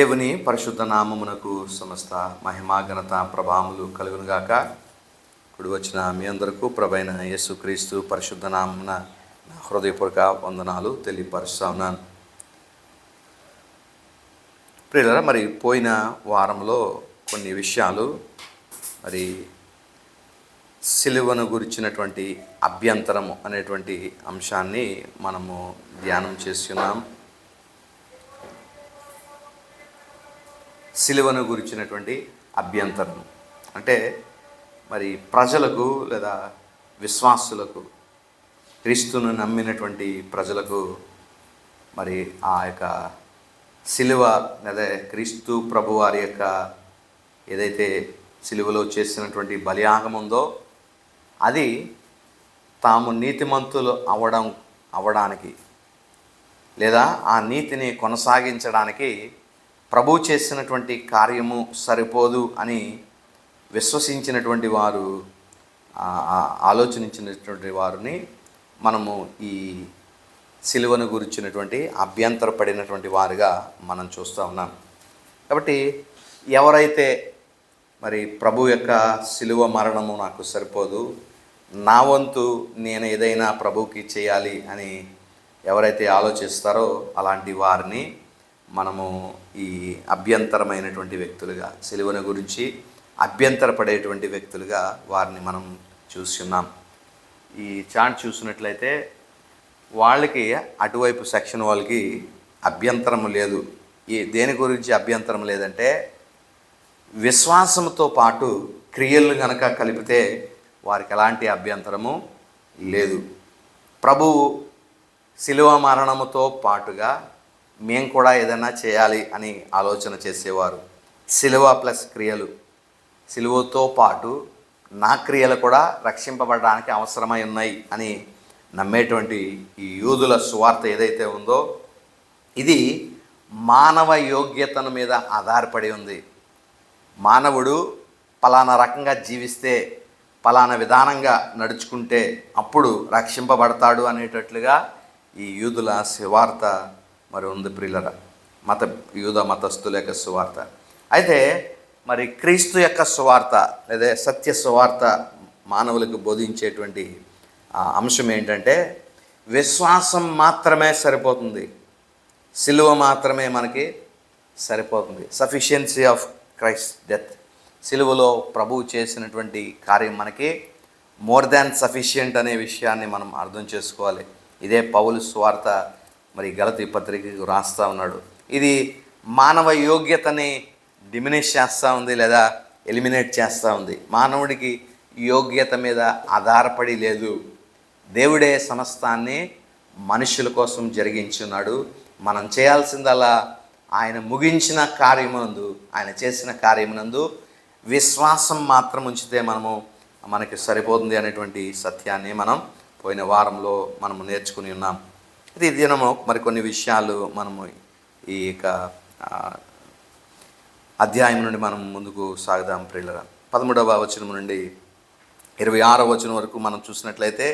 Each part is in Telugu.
దేవుని పరిశుద్ధ నామమునకు సమస్త మహిమా ఘనత ప్రభావములు కలుగునుగాక. ఇప్పుడు వచ్చిన మీ అందరకు ప్రభైన యేసుక్రీస్తు పరిశుద్ధ నామమున నా హృదయపూర్వక వందనాలు తెలియపరుస్తా ఉన్నాను. ప్రియులారా, మరి పోయిన వారంలో కొన్ని విషయాలు మరి సిలువను గురించినటువంటి అభ్యంతరము అనేటువంటి అంశాన్ని మనము ధ్యానం చేస్తున్నాం. సిలువను గురించినటువంటి అభ్యంతరం అంటే మరి ప్రజలకు లేదా విశ్వాసులకు, క్రీస్తును నమ్మినటువంటి ప్రజలకు మరి ఆ యొక్క సిలువ లేదా క్రీస్తు ప్రభువారి యొక్క ఏదైతే సిలువలో చేసినటువంటి బలియాగం ఉందో అది తాము నీతిమంతులు అవ్వడానికి లేదా ఆ నీతిని కొనసాగించడానికి ప్రభు చేసినటువంటి కార్యము సరిపోదు అని విశ్వసించినటువంటి వారు, ఆలోచించినటువంటి వారిని మనము ఈ సిలువను గురించినటువంటి అభ్యంతరపడినటువంటి వారుగా మనం చూస్తూ ఉన్నాం. కాబట్టి ఎవరైతే మరి ప్రభు యొక్క సిలువ మరణము నాకు సరిపోదు, నా వంతు నేను ఏదైనా ప్రభువుకి చేయాలి అని ఎవరైతే ఆలోచిస్తారో అలాంటి వారిని మనము ఈ అభ్యంతరమైనటువంటి వ్యక్తులుగా, సిలువను గురించి అభ్యంతరపడేటువంటి వ్యక్తులుగా వారిని మనం చూస్తున్నాం. ఈ చార్ట్ చూసినట్లయితే వాళ్ళకి అటువైపు సెక్షన్ వాళ్ళకి అభ్యంతరం లేదు. దేని గురించి అభ్యంతరం లేదంటే విశ్వాసంతో పాటు క్రియలు కనుక కలిపితే వారికి ఎలాంటి అభ్యంతరము లేదు. ప్రభువు సిలువ మరణముతో పాటుగా మేము కూడా ఏదైనా చేయాలి అని ఆలోచన చేసేవారు. సిలువ ప్లస్ క్రియలు, సిలువతో పాటు నా క్రియలు కూడా రక్షింపబడడానికి అవసరమై ఉన్నాయి అని నమ్మేటువంటి ఈ యూదుల సువార్త ఏదైతే ఉందో ఇది మానవ యోగ్యతను మీద ఆధారపడి ఉంది. మానవుడు పలానా రకంగా జీవిస్తే, పలానా విధానంగా నడుచుకుంటే అప్పుడు రక్షింపబడతాడు అనేటట్లుగా ఈ యూదుల సువార్త మరి ఉంది ప్రియులరా, యూద మతస్థుల యొక్క సువార్త. అయితే మరి క్రీస్తు యొక్క సువార్త లేదా సత్య సువార్త మానవులకు బోధించేటువంటి అంశం ఏంటంటే విశ్వాసం మాత్రమే సరిపోతుంది, సిలువ మాత్రమే మనకి సరిపోతుంది. సఫిషియన్సీ ఆఫ్ క్రైస్ట్ డెత్, సిలువలో ప్రభువు చేసినటువంటి కార్యం మనకి మోర్ దాన్ సఫిషియంట్ అనే విషయాన్ని మనం అర్థం చేసుకోవాలి. ఇదే పౌలు సువార్త మరి గలతీ పత్రికకు రాస్తూ ఉన్నాడు. ఇది మానవ యోగ్యతని డిమినిష్ చేస్తూ ఉంది లేదా ఎలిమినేట్ చేస్తూ ఉంది. మానవుడికి యోగ్యత మీద ఆధారపడి లేదు. దేవుడే సమస్తాన్ని మనుషుల కోసం జరిగించున్నాడు. మనం చేయాల్సిందల్లా ఆయన ముగించిన కార్యమునందు, ఆయన చేసిన కార్యమునందు విశ్వాసం మాత్రం ఉంచితే మనకి సరిపోతుంది అనేటువంటి సత్యాన్ని మనం పోయిన వారంలో మనము నేర్చుకుని ఉన్నాం. ఇది దినము మరికొన్ని విషయాలు మనము ఈ యొక్క అధ్యాయం నుండి మనం ముందుకు సాగుదాం ప్రియులరా. 13వ వచనం నుండి 26వ వచనం వరకు మనం చూసినట్లయితే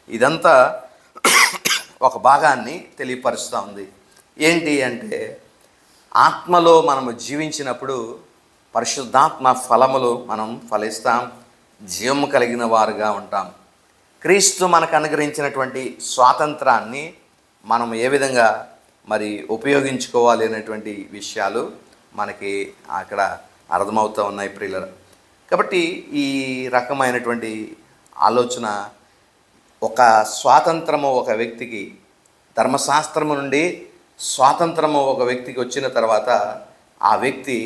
ఇదంతా ఒక భాగాన్ని తెలియపరుస్తూ ఉంది. ఏంటి అంటే ఆత్మలో మనము జీవించినప్పుడు పరిశుద్ధాత్మ ఫలములు మనం ఫలిస్తాం, జీవము కలిగిన వారుగా ఉంటాం. క్రీస్తు మనకు అనుగ్రహించినటువంటి స్వాతంత్రాన్ని మనం ఏ విధంగా మరి ఉపయోగించుకోవాలి అనేటువంటి విషయాలు మనకి అక్కడ అర్థమవుతూ ఉన్నాయి ప్రియులరా. కాబట్టి ఈ రకమైనటువంటి ఆలోచన, ఒక స్వాతంత్రము ఒక వ్యక్తికి, ధర్మశాస్త్రము నుండి స్వాతంత్రము ఒక వ్యక్తికి వచ్చిన తర్వాత ఆ వ్యక్తి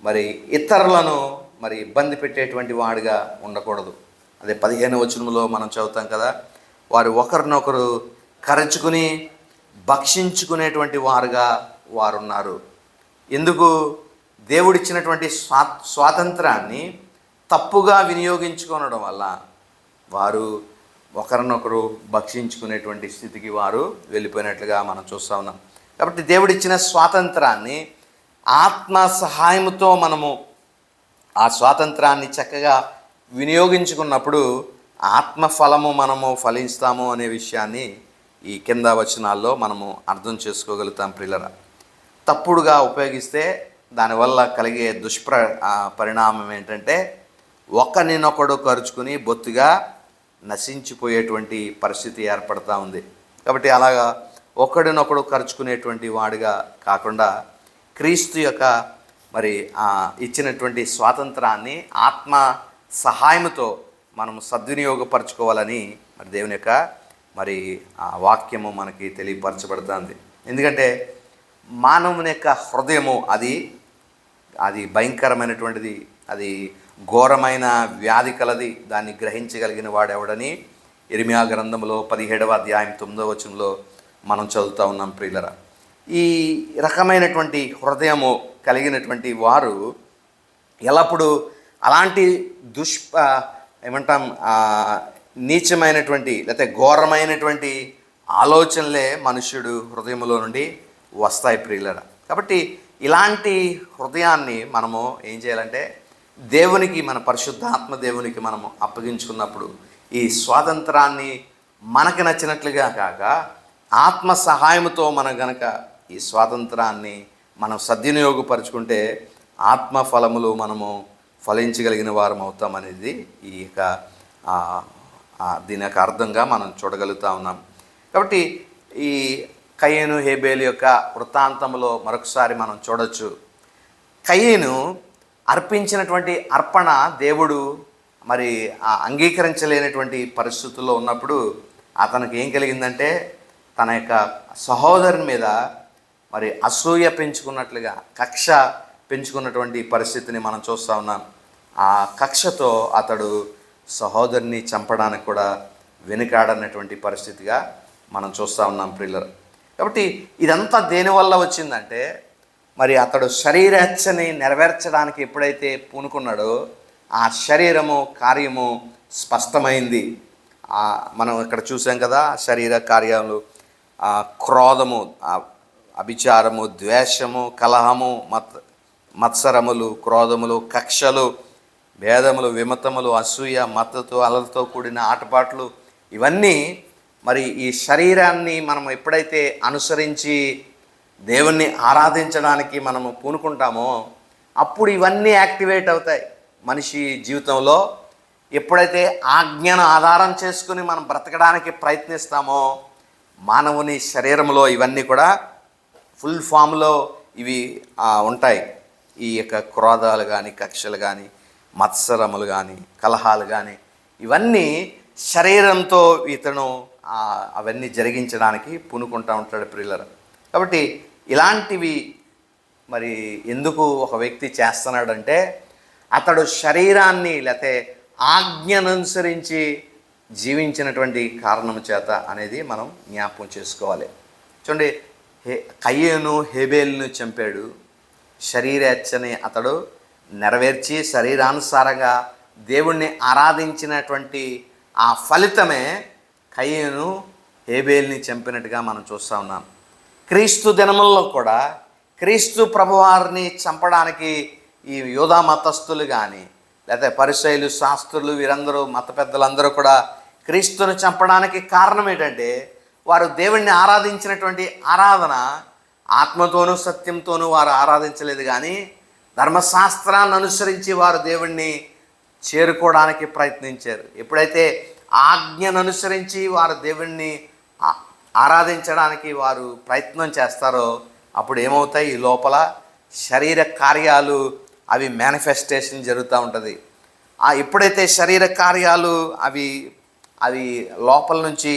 మరి ఇతరులను మరి ఇబ్బంది పెట్టేటువంటి వాడిగా ఉండకూడదు. అదే 15వ వచనంలో మనం చదువుతాం కదా, వారు ఒకరినొకరు కరచుకుని భక్షించుకునేటువంటి వారుగా వారున్నారు. ఎందుకు? దేవుడిచ్చినటువంటి స్వాతంత్రాన్ని తప్పుగా వినియోగించుకోవడం వల్ల వారు ఒకరినొకరు భక్షించుకునేటువంటి స్థితికి వారు వెళ్ళిపోయినట్లుగా మనం చూస్తూ ఉన్నాం. కాబట్టి దేవుడిచ్చిన స్వాతంత్రాన్ని ఆత్మ సహాయంతో మనము ఆ స్వాతంత్రాన్ని చక్కగా వినియోగించుకున్నప్పుడు ఆత్మఫలము మనము ఫలిస్తాము అనే విషయాన్ని ఈ కింద వచనాల్లో మనము అర్థం చేసుకోగలుగుతాం ప్రియులరా. తప్పుడుగా ఉపయోగిస్తే దానివల్ల కలిగే పరిణామం ఏంటంటే ఒకరినొకడు కరుచుకుని బొత్తుగా నశించిపోయేటువంటి పరిస్థితి ఏర్పడుతూ ఉంది. కాబట్టి అలాగా ఒకడినొకడు కరుచుకునేటువంటి వాడిగా కాకుండా క్రీస్తు యొక్క మరి ఇచ్చినటువంటి స్వాతంత్రాన్ని ఆత్మ సహాయంతో మనం సద్వినియోగపరచుకోవాలని మరి దేవుని యొక్క మరి ఆ వాక్యము మనకి తెలియపరచబడుతుంది. ఎందుకంటే మానవుని యొక్క హృదయము అది భయంకరమైనటువంటిది, అది ఘోరమైన వ్యాధి కలది, దాన్ని గ్రహించగలిగిన వాడెవడని ఇర్మియా గ్రంథంలో 17వ అధ్యాయం 9వ వచనంలో మనం చదువుతూ ఉన్నాం. ప్రియులరా, ఈ రకమైనటువంటి హృదయము కలిగినటువంటి వారు ఎల్లప్పుడూ అలాంటి నీచమైనటువంటి లేకపోతే ఘోరమైనటువంటి ఆలోచనలే మనుష్యుడు హృదయంలో నుండి వస్తాయి. ప్రియులరా, కాబట్టి ఇలాంటి హృదయాన్ని మనము ఏం చేయాలంటే దేవునికి, మన పరిశుద్ధాత్మ దేవునికి మనము అప్పగించుకున్నప్పుడు ఈ స్వాతంత్రాన్ని మనకు నచ్చినట్లుగా కాక ఆత్మ సహాయంతో మనం గనక ఈ స్వాతంత్రాన్ని మనం సద్వినియోగపరుచుకుంటే ఆత్మ ఫలములు మనము ఫలించగలిగిన వారం అవుతామనేది ఈ యొక్క దీని యొక్క అర్థంగా మనం చూడగలుగుతూ ఉన్నాం. కాబట్టి ఈ కయీను హేబేలు యొక్క వృత్తాంతంలో మరొకసారి మనం చూడొచ్చు. కయీను అర్పించినటువంటి అర్పణ దేవుడు మరి అంగీకరించలేనటువంటి పరిస్థితుల్లో ఉన్నప్పుడు అతనికి ఏం కలిగిందంటే తన యొక్క సహోదరుని మీద మరి అసూయ పెంచుకున్నట్లుగా కక్ష పెంచుకున్నటువంటి పరిస్థితిని మనం చూస్తూ ఉన్నాం. ఆ కక్షతో అతడు సహోదరుని చంపడానికి కూడా వెనుకాడనటువంటి పరిస్థితిగా మనం చూస్తూ ఉన్నాం ప్రియులరు. కాబట్టి ఇదంతా దేనివల్ల వచ్చిందంటే మరి అతడు శరీరేచ్ఛని నెరవేర్చడానికి ఎప్పుడైతే పూనుకున్నాడో ఆ శరీరము కార్యము స్పష్టమైంది. మనం ఇక్కడ చూసాం కదా, శరీర కార్యాలు క్రోధము, అభిచారము, ద్వేషము, కలహము, మత్సరములు, క్రోధములు, కక్షలు, భేదములు, విమతములు, అసూయ, మత్తతో అలలతో కూడిన ఆటపాట్లు, ఇవన్నీ మరి ఈ శరీరాన్ని మనం ఎప్పుడైతే అనుసరించి దేవుణ్ణి ఆరాధించడానికి మనము పూనుకుంటామో అప్పుడు ఇవన్నీ యాక్టివేట్ అవుతాయి మనిషి జీవితంలో. ఎప్పుడైతే ఆజ్ఞను ఆధారం చేసుకుని మనం బ్రతకడానికి ప్రయత్నిస్తామో మానవుని శరీరంలో ఇవన్నీ కూడా ఫుల్ ఫామ్లో ఇవి ఉంటాయి. ఈ యొక్క క్రోధాలు కానీ, కక్షలు కానీ, మత్సరములు కానీ, కలహాలు కానీ, ఇవన్నీ శరీరంతో ఇతను అవన్నీ జరిగించడానికి పూనుకుంటూ ఉంటాడు ప్రియులరు. కాబట్టి ఇలాంటివి మరి ఎందుకు ఒక వ్యక్తి చేస్తున్నాడంటే అతడు శరీరాన్ని లేకపోతే ఆజ్ఞను అనుసరించి జీవించినటువంటి కారణం చేత అనేది మనం జ్ఞాపకం చేసుకోవాలి. చూడండి, కయీను హేబేలును చంపాడు. శరీరేచ్ఛని అతడు నెరవేర్చి శరీరానుసారంగా దేవుణ్ణి ఆరాధించినటువంటి ఆ ఫలితమే కయీను హేబేలుని చంపినట్టుగా మనం చూస్తూ ఉన్నాం. క్రీస్తు దినముల్లో కూడా క్రీస్తు ప్రభువారిని చంపడానికి ఈ యూదా మతస్థులు కానీ లేకపోతే పరిసయ్యులు, శాస్త్రులు, వీరందరూ మత పెద్దలందరూ కూడా క్రీస్తును చంపడానికి కారణం ఏంటంటే వారు దేవుణ్ణి ఆరాధించినటువంటి ఆరాధన ఆత్మతోనూ సత్యంతోనూ వారు ఆరాధించలేదు, కానీ ధర్మశాస్త్రాన్ని అనుసరించి వారు దేవుణ్ణి చేరుకోవడానికి ప్రయత్నించారు. ఎప్పుడైతే ఆజ్ఞను అనుసరించి వారు దేవుణ్ణి ఆరాధించడానికి వారు ప్రయత్నం చేస్తారో అప్పుడు ఏమవుతాయి, ఈ లోపల శరీర కార్యాలు అవి మేనిఫెస్టేషన్ జరుగుతూ ఉంటుంది. ఎప్పుడైతే శరీర కార్యాలు అవి లోపల నుంచి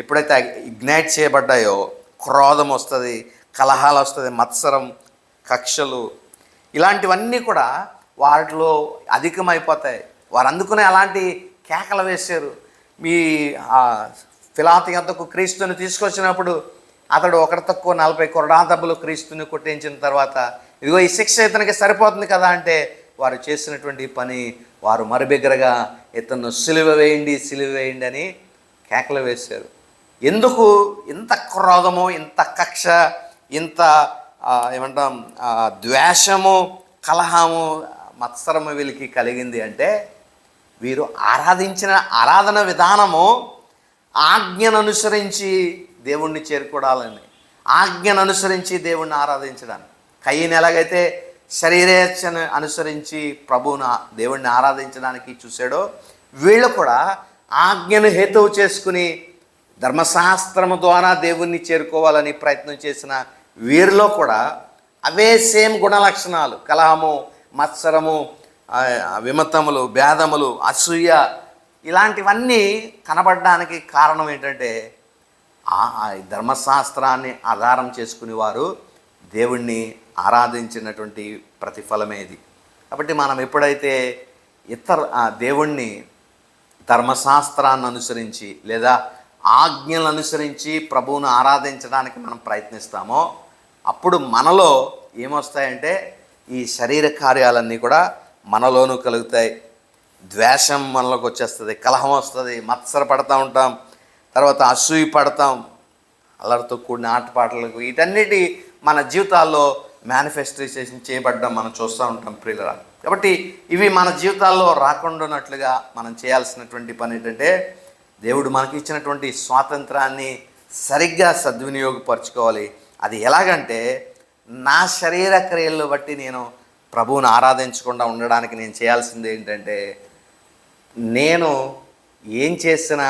ఎప్పుడైతే ఇగ్నైట్ చేయబడ్డాయో క్రోధం వస్తుంది, కలహాలు వస్తుంది, మత్సరం, కక్షలు, ఇలాంటివన్నీ కూడా వాటిలో అధికమైపోతాయి. వారు అందుకునే అలాంటి కేకలు వేశారు. మీ పిలాతు యొద్దకు క్రీస్తుని తీసుకొచ్చినప్పుడు అతడు ఒకటి తక్కువ 40 కొరడా దెబ్బలు క్రీస్తుని కొట్టించిన తర్వాత ఇదిగో ఈ శిక్ష ఇతనికి సరిపోతుంది కదా అంటే వారు చేసినటువంటి పని వారు మరబిగ్గరగా ఇతను సిలువ వేయండి అని కేకలు వేశారు. ఎందుకు ఇంత క్రోధము, ఇంత కక్ష, ఇంత ద్వేషము, కలహము, మత్సరము వీళ్ళకి కలిగింది అంటే వీరు ఆరాధించిన ఆరాధన విధానము ఆజ్ఞను అనుసరించి దేవుణ్ణి చేరుకోవాలని, ఆజ్ఞను అనుసరించి దేవుణ్ణి ఆరాధించడానికి. కయ్యను ఎలాగైతే శరీరేచ్ఛను అనుసరించి ప్రభువును దేవుణ్ణి ఆరాధించడానికి చూశాడో, వీళ్ళు కూడా ఆజ్ఞను హేతువు చేసుకుని ధర్మశాస్త్రము ద్వారా దేవుణ్ణి చేరుకోవాలని ప్రయత్నం చేసిన వీరిలో కూడా అవే సేమ్ గుణ లక్షణాలు, కలహము, మత్సరము, విమతములు, భేదములు, అసూయ, ఇలాంటివన్నీ కనబడడానికి కారణం ఏంటంటే ఆ ధర్మశాస్త్రాన్ని ఆధారం చేసుకుని వారు దేవుణ్ణి ఆరాధించినటువంటి ప్రతిఫలమే ఇది. కాబట్టి మనం ఎప్పుడైతే దేవుణ్ణి ధర్మశాస్త్రాన్ని అనుసరించి లేదా ఆజ్ఞలను అనుసరించి ప్రభువును ఆరాధించడానికి మనం ప్రయత్నిస్తామో, అప్పుడు మనలో ఏమొస్తాయంటే ఈ శరీర కార్యాలన్నీ కూడా మనలోనూ కలుగుతాయి. ద్వేషం మనలోకి వచ్చేస్తుంది, కలహం వస్తుంది, మత్సర పడతా ఉంటాం, తర్వాత అసూయ పడతాం, అల్లరితో కూడిన ఆటపాటలకు, వీటన్నిటి మన జీవితాల్లో మేనిఫెస్టేషన్ చేయబడ్డం మనం చూస్తూ ఉంటాం ప్రియులరా. కాబట్టి ఇవి మన జీవితాల్లో రాకుండానట్లుగా మనం చేయాల్సినటువంటి పని ఏంటంటే, దేవుడు మనకి ఇచ్చినటువంటి స్వాతంత్రాన్ని సరిగ్గా సద్వినియోగపరచుకోవాలి. అది ఎలాగంటే, నా శరీర క్రియలను బట్టి నేను ప్రభువుని ఆరాధించకుండా ఉండడానికి నేను చేయాల్సింది ఏంటంటే, నేను ఏం చేసినా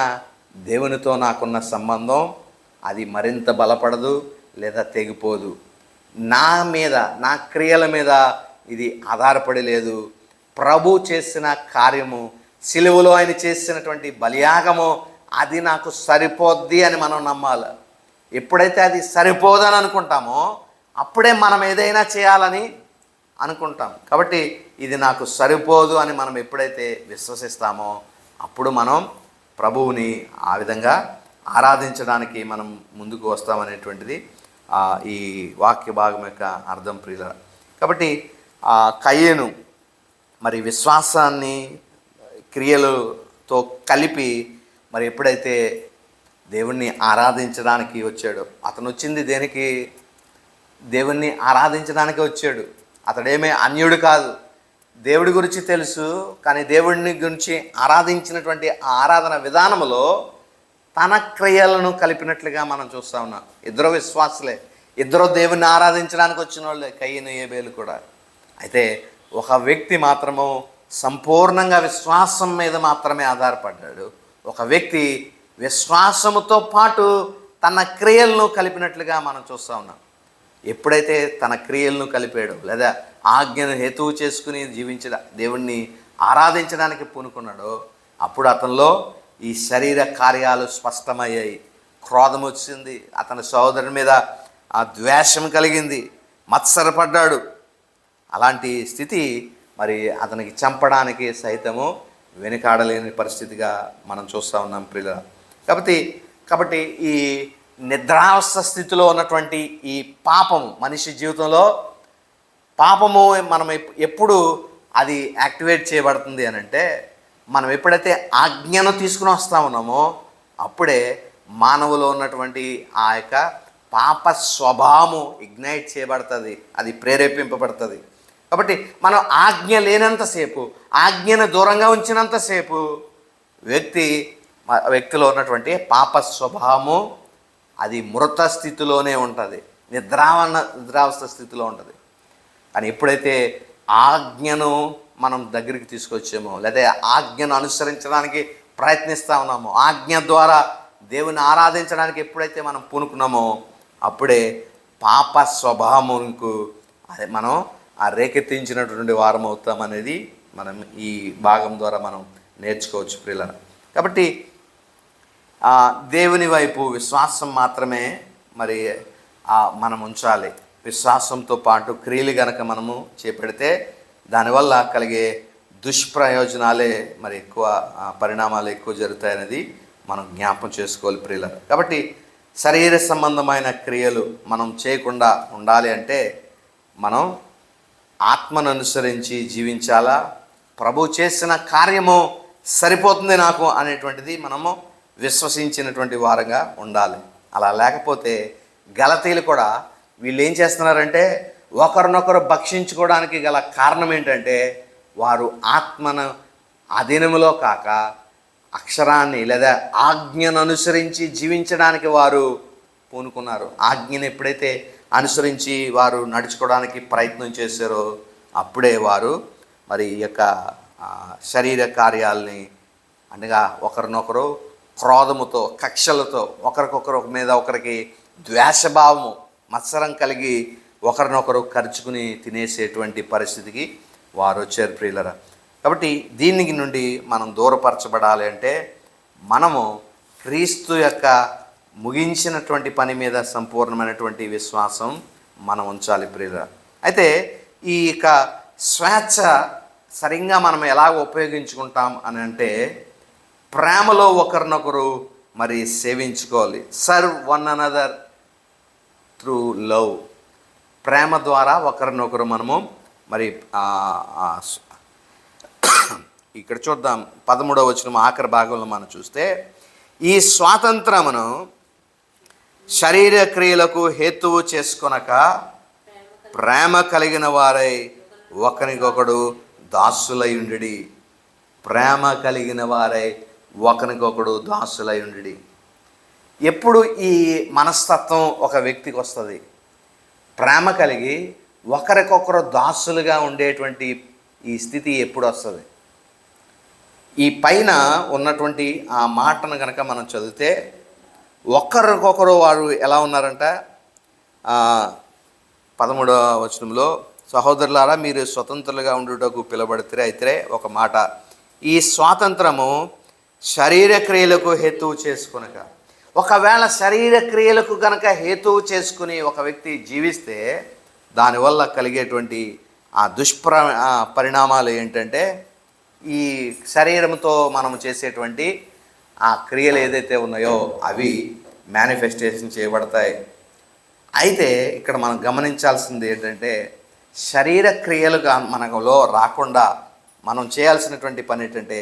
దేవునితో నాకున్న సంబంధం అది మరింత బలపడదు లేదా తెగిపోదు. నా మీద, నా క్రియల మీద ఇది ఆధారపడి లేదు. ప్రభు చేసిన కార్యము, సిలువలో ఆయన చేసినటువంటి బలియాగము, అది నాకు సరిపోద్ది అని మనం నమ్మాలి. ఎప్పుడైతే అది సరిపోదని అనుకుంటామో అప్పుడే మనం ఏదైనా చేయాలని అనుకుంటాం. కాబట్టి ఇది నాకు సరిపోదు అని మనం ఎప్పుడైతే విశ్వసిస్తామో అప్పుడు మనం ప్రభువుని ఆ విధంగా ఆరాధించడానికి మనం ముందుకు వస్తామనేటువంటిది ఈ వాక్య భాగం యొక్క అర్థం ప్రియుల. కాబట్టి కయ్యను మరి విశ్వాసాన్ని క్రియలతో కలిపి మరి ఎప్పుడైతే దేవుణ్ణి ఆరాధించడానికి వచ్చాడో, అతను వచ్చింది దేనికి? దేవుణ్ణి ఆరాధించడానికి వచ్చాడు. అతడేమీ అన్యుడు కాదు, దేవుడి గురించి తెలుసు. కానీ దేవుడిని గురించి ఆరాధించినటువంటి ఆ ఆరాధన విధానంలో తన క్రియలను కలిపినట్లుగా మనం చూస్తూ ఉన్నాం. ఇద్దరు విశ్వాసులే, ఇద్దరు దేవుణ్ణి ఆరాధించడానికి వచ్చిన వాళ్ళే, కయ్యను ఏబేలు కూడా. అయితే ఒక వ్యక్తి మాత్రము సంపూర్ణంగా విశ్వాసం మీద మాత్రమే ఆధారపడ్డాడు. ఒక వ్యక్తి విశ్వాసముతో పాటు తన క్రియలను కలిపినట్లుగా మనం చూస్తూ ఉన్నాం. ఎప్పుడైతే తన క్రియలను కలిపాడో లేదా ఆజ్ఞను హేతువు చేసుకుని దేవుణ్ణి ఆరాధించడానికి పూనుకున్నాడో అప్పుడు అతనిలో ఈ శరీర కార్యాలు స్పష్టమయ్యాయి. క్రోధం వచ్చింది, అతని సహోదరుని మీద ఆ ద్వేషం కలిగింది, మత్సరపడ్డాడు. అలాంటి స్థితి మరి అతనికి చంపడానికి సైతము వెనుకాడలేని పరిస్థితిగా మనం చూస్తూ ఉన్నాం ప్రియుల. కాబట్టి ఈ నిద్రావస్థ స్థితిలో ఉన్నటువంటి ఈ పాపము, మనిషి జీవితంలో పాపము మనం ఎప్పుడు అది యాక్టివేట్ చేయబడుతుంది అని అంటే, మనం ఎప్పుడైతే ఆజ్ఞను తీసుకుని వస్తూ ఉన్నామో అప్పుడే మానవులో ఉన్నటువంటి ఆ యొక్క పాప స్వభావము ఇగ్నైట్ చేయబడుతుంది, అది ప్రేరేపింపబడుతుంది. కాబట్టి మనం ఆజ్ఞ లేనంతసేపు, ఆజ్ఞను దూరంగా ఉంచినంతసేపు వ్యక్తిలో ఉన్నటువంటి పాప స్వభావము అది మృత స్థితిలోనే ఉంటుంది, నిద్రావస్థ స్థితిలో ఉంటుంది. కానీ ఎప్పుడైతే ఆజ్ఞను మనం దగ్గరికి తీసుకొచ్చామో లేదా ఆజ్ఞను అనుసరించడానికి ప్రయత్నిస్తూ ఉన్నామో, ఆజ్ఞ ద్వారా దేవుని ఆరాధించడానికి ఎప్పుడైతే మనం పూనుకున్నామో అప్పుడే పాప స్వభావముకు అదే మనం రేకెత్తించినటువంటి వారం అవుతామనేది మనం ఈ భాగం ద్వారా మనం నేర్చుకోవచ్చు ప్రియులారా. కాబట్టి దేవుని వైపు విశ్వాసం మాత్రమే మరి మనం ఉంచాలి. విశ్వాసంతో పాటు క్రియలు గనక మనము చేపడితే దానివల్ల కలిగే దుష్ప్రయోజనాలే మరి ఎక్కువ, పరిణామాలు ఎక్కువ జరుగుతాయనేది మనం జ్ఞాపకం చేసుకోవాలి ప్రియులారా. కాబట్టి శరీర సంబంధమైన క్రియలు మనం చేయకుండా ఉండాలి అంటే మనం ఆత్మను అనుసరించి జీవించాలా. ప్రభు చేసిన కార్యము సరిపోతుంది నాకు అనేటువంటిది మనము విశ్వసించినటువంటి వారంగా ఉండాలి. అలా లేకపోతే గలతీలు కూడా వీళ్ళు ఏం చేస్తున్నారంటే ఒకరినొకరు భక్షించుకోవడానికి గల కారణం ఏంటంటే వారు ఆత్మను అధీనములో కాక అక్షరాన్ని లేదా ఆజ్ఞను అనుసరించి జీవించడానికి వారు పూనుకున్నారు. ఆజ్ఞను ఎప్పుడైతే అనుసరించి వారు నడుచుకోవడానికి ప్రయత్నం చేశారో అప్పుడే వారు మరి ఈ యొక్క శరీర కార్యాలని అనగా ఒకరినొకరు క్రోధముతో, కక్షలతో, ఒకరికొకరు మీద ఒకరికి ద్వేషభావము, మత్సరం కలిగి ఒకరినొకరు ఖర్చుకుని తినేసేటువంటి పరిస్థితికి వారు వచ్చారు ప్రియులరా. కాబట్టి దీనికి నుండి మనం దూరపరచబడాలి అంటే మనము క్రీస్తు యొక్క ముగించినటువంటి పని మీద సంపూర్ణమైనటువంటి విశ్వాసం మనం ఉంచాలి ప్రియులరా. అయితే ఈ యొక్క స్వేచ్ఛ సరిగ్గా మనం ఎలా ఉపయోగించుకుంటాం అని అంటే ప్రేమలో ఒకరినొకరు మరి సేవించుకోవాలి. Serve one another through love. ప్రేమ ద్వారా ఒకరినొకరు మనము మరి ఇక్కడ చూద్దాం 13వ వచనం ఆఖరి భాగంలో మనం చూస్తే, ఈ స్వాతంత్రమును శరీర క్రియలకు హేతువు చేసుకొనక ప్రేమ కలిగిన వారై ఒకరికొకడు దాసులయుండి. ప్రేమ కలిగిన వారై ఒకరికొకడు దాసులయుండి. ఎప్పుడు ఈ మనస్తత్వం ఒక వ్యక్తికి వస్తుంది? ప్రేమ కలిగి ఒకరికొకరు దాసులుగా ఉండేటువంటి ఈ స్థితి ఎప్పుడు వస్తుంది? ఈ పైన ఉన్నటువంటి ఆ మాటను కనుక మనం చదివితే ఒకరికొకరు వారు ఎలా ఉన్నారంట, 13వ వచనంలో, సహోదరులారా మీరు స్వతంత్రులుగా ఉండుటకు పిలువబడితే అయితే ఒక మాట, ఈ స్వాతంత్రము శరీర క్రియలకు హేతువు చేసుకొనక. ఒకవేళ శరీర క్రియలకు కనుక హేతువు చేసుకుని ఒక వ్యక్తి జీవిస్తే దానివల్ల కలిగేటువంటి ఆ పరిణామాలు ఏంటంటే, ఈ శరీరంతో మనం చేసేటువంటి ఆ క్రియలు ఏదైతే ఉన్నాయో అవి మేనిఫెస్టేషన్ చేయబడతాయి. అయితే ఇక్కడ మనం గమనించాల్సింది ఏంటంటే, శరీర క్రియలుగా మనలో రాకుండా మనం చేయాల్సినటువంటి పని ఏంటంటే,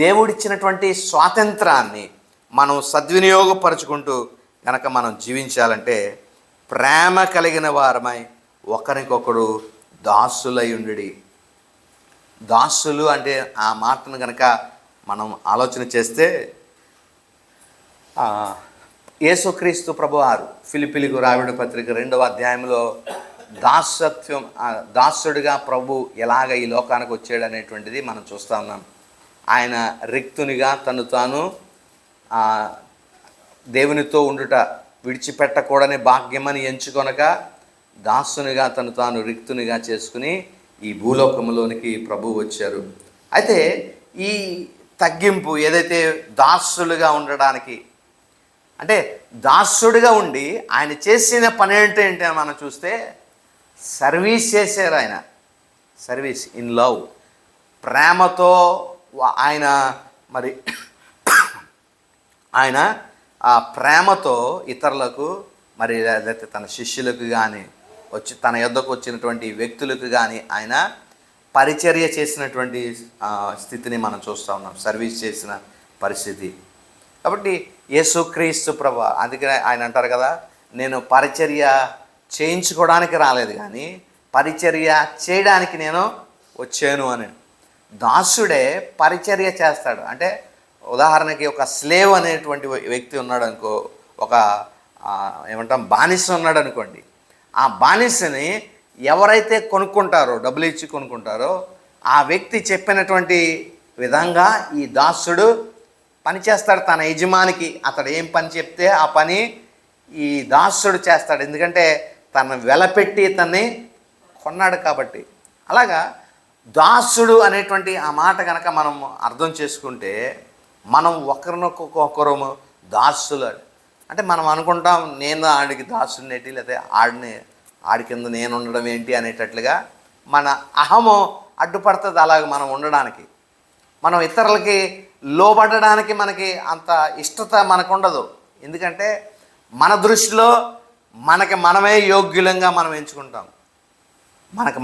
దేవుడిచ్చినటువంటి స్వాతంత్రాన్ని మనం సద్వినియోగపరుచుకుంటూ కనుక మనం జీవించాలంటే ప్రేమ కలిగిన వారమై ఒకరికొకరు దాసులయుండి. దాసులు అంటే ఆ మాటను కనుక మనం ఆలోచన చేస్తే, యేసుక్రీస్తు ప్రభువారు ఫిలిప్పీలకు రాసిన పత్రిక 2వ అధ్యాయంలో దాసుడిగా ప్రభు ఎలాగ ఈ లోకానికి వచ్చాడు అనేటువంటిది మనం చూస్తూ ఉన్నాం. ఆయన రిక్తునిగా తను తాను దేవునితో ఉండుట విడిచిపెట్టకూడని భాగ్యమని ఎంచుకొనక దాసునిగా తను తాను రిక్తునిగా చేసుకుని ఈ భూలోకంలోనికి ప్రభు వచ్చారు. అయితే ఈ తగ్గింపు ఏదైతే దాసులుగా ఉండడానికి అంటే దాసుడిగా ఉండి ఆయన చేసిన పని ఏంటంటే మనం చూస్తే సర్వీస్ చేశారు. ఆయన సర్వీస్ ఇన్ లవ్, ప్రేమతో ఆయన మరి ఆయన ఆ ప్రేమతో ఇతరులకు మరి లేకపోతే తన శిష్యులకు కానీ తన యొద్దకు వచ్చినటువంటి వ్యక్తులకు కానీ ఆయన పరిచర్య చేసినటువంటి స్థితిని మనం చూస్తూ ఉన్నాం, సర్వీస్ చేసిన పరిస్థితి. కాబట్టి యేసుక్రీస్తు ప్రభు అందుకనే ఆయన అంటారు కదా, నేను పరిచర్య చేయించుకోవడానికి రాలేదు కానీ పరిచర్య చేయడానికి నేను వచ్చాను అని. దాసుడే పరిచర్య చేస్తాడు. అంటే ఉదాహరణకి ఒక స్లేవ్ అనేటువంటి వ్యక్తి ఉన్నాడు అనుకో, ఒక ఏమంటాం బానిస ఉన్నాడు అనుకోండి. ఆ బానిసని ఎవరైతే కొనుక్కుంటారో, డబ్బులు ఇచ్చి కొనుక్కుంటారో, ఆ వ్యక్తి చెప్పినటువంటి విధంగా ఈ దాసుడు పని చేస్తాడు తన యజమానికి. అతడు ఏం పని చెప్తే ఆ పని ఈ దాసుడు చేస్తాడు. ఎందుకంటే తను వెలపెట్టి తన్ని కొన్నాడు కాబట్టి. అలాగా దాసుడు అనేటువంటి ఆ మాట కనుక మనం అర్థం చేసుకుంటే మనం ఒకరినొకరు దాసులు అంటే మనం అనుకుంటాం నేను ఆడికి దాసుని ఏంటి, లేకపోతే ఆడి కింద నేను ఉండడం ఏంటి అనేటట్లుగా మన అహము అడ్డుపడుతుంది. అలాగ మనం ఉండడానికి, మనం ఇతరులకి లోబడడానికి మనకి అంత ఇష్టత మనకు ఉండదు. ఎందుకంటే మన దృష్టిలో మనమే యోగ్యులంగా మనం ఎంచుకుంటాం.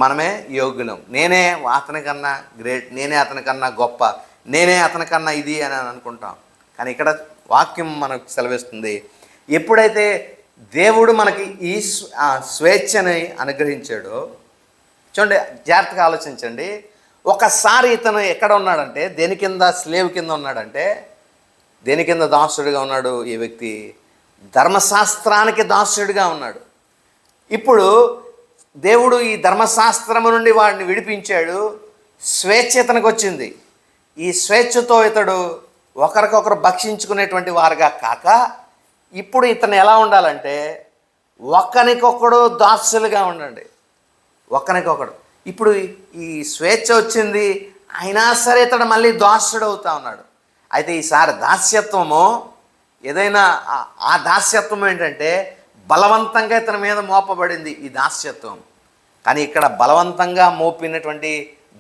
మనమే యోగ్యులం. నేనే అతనికన్నా గ్రేట్, నేనే అతనికన్నా గొప్ప, నేనే అతనికన్నా ఇది అని అనుకుంటాం. కానీ ఇక్కడ వాక్యం మనకు సెలవిస్తుంది, ఎప్పుడైతే దేవుడు మనకి ఈ స్వేచ్ఛని అనుగ్రహించాడో, చూడండి జాగ్రత్తగా ఆలోచించండి. ఒకసారి ఇతను ఎక్కడ ఉన్నాడంటే, దేని కింద స్లేవ్ కింద ఉన్నాడంటే, దేని కింద దాసుడిగా ఉన్నాడు ఈ వ్యక్తి? ధర్మశాస్త్రానికి దాసుడిగా ఉన్నాడు. ఇప్పుడు దేవుడు ఈ ధర్మశాస్త్రము నుండి వాడిని విడిపించాడు. స్వేచ్ఛ ఇతనికి వచ్చింది. ఈ స్వేచ్ఛతో ఇతడు ఒకరికొకరు భక్షించుకునేటువంటి వారుగా కాక ఇప్పుడు ఇతను ఎలా ఉండాలంటే ఒకరికొకడు దాసులుగా ఉండండి. ఒకరికొకడు. ఇప్పుడు ఈ స్వేచ్ఛ వచ్చింది, అయినా సరే ఇతడు మళ్ళీ దాసుడు అవుతా ఉన్నాడు. అయితే ఈసారి దాస్యత్వము ఏదైనా ఆ దాస్యత్వం ఏంటంటే బలవంతంగా ఇతని మీద మోపబడింది ఈ దాస్యత్వం. కానీ ఇక్కడ బలవంతంగా మోపినటువంటి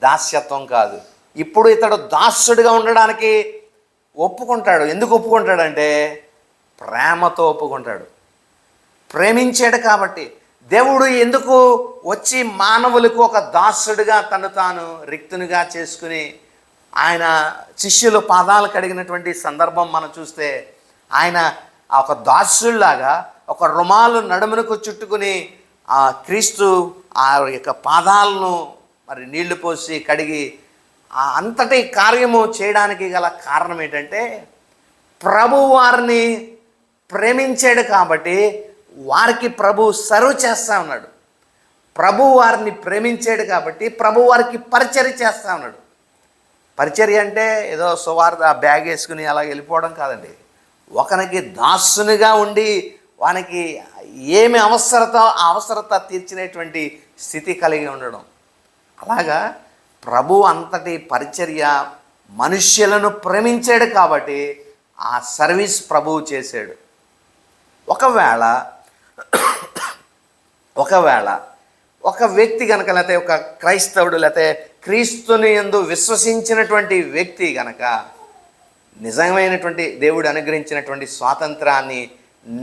దాస్యత్వం కాదు. ఇప్పుడు ఇతడు దాసుడిగా ఉండడానికి ఒప్పుకుంటాడు. ఎందుకు ఒప్పుకుంటాడంటే ప్రేమతో ఒప్పుకుంటాడు. ప్రేమించాడు కాబట్టి. దేవుడు ఎందుకు వచ్చి మానవులకు ఒక దాసుడిగా తను తాను రిక్తునిగా చేసుకుని ఆయన శిష్యులు పాదాలు కడిగినటువంటి సందర్భం మనం చూస్తే ఆయన ఒక దాసుడిలాగా ఒక రుమాలు నడుమునకు చుట్టుకుని ఆ క్రీస్తు ఆ యొక్క పాదాలను మరి నీళ్లు పోసి కడిగి ఆ అంతటి కార్యము చేయడానికి గల కారణం ఏంటంటే ప్రభు వారిని ప్రేమించాడు కాబట్టి వారికి ప్రభు సర్వ్ చేస్తూ ఉన్నాడు. ప్రభు వారిని ప్రేమించాడు కాబట్టి ప్రభు వారికి పరిచర్య చేస్తూ ఉన్నాడు. పరిచర్య అంటే ఏదో సువార్త బ్యాగ్ వేసుకుని అలా వెళ్ళిపోవడం కాదండి. ఒకరికి దాసునిగా ఉండి వానికి ఏమి అవసరత ఆ అవసరత తీర్చినటువంటి స్థితి కలిగి ఉండడం. అలాగా ప్రభు అంతటి పరిచర్య మనుష్యులను ప్రేమించాడు కాబట్టి ఆ సర్వీస్ ప్రభువు చేశాడు. ఒకవేళ ఒక వ్యక్తి కనుక లేకపోతే ఒక క్రైస్తవుడు లేకపోతే క్రీస్తుని యందు విశ్వసించినటువంటి వ్యక్తి కనుక నిజమైనటువంటి దేవుడు అనుగ్రహించినటువంటి స్వాతంత్రాన్ని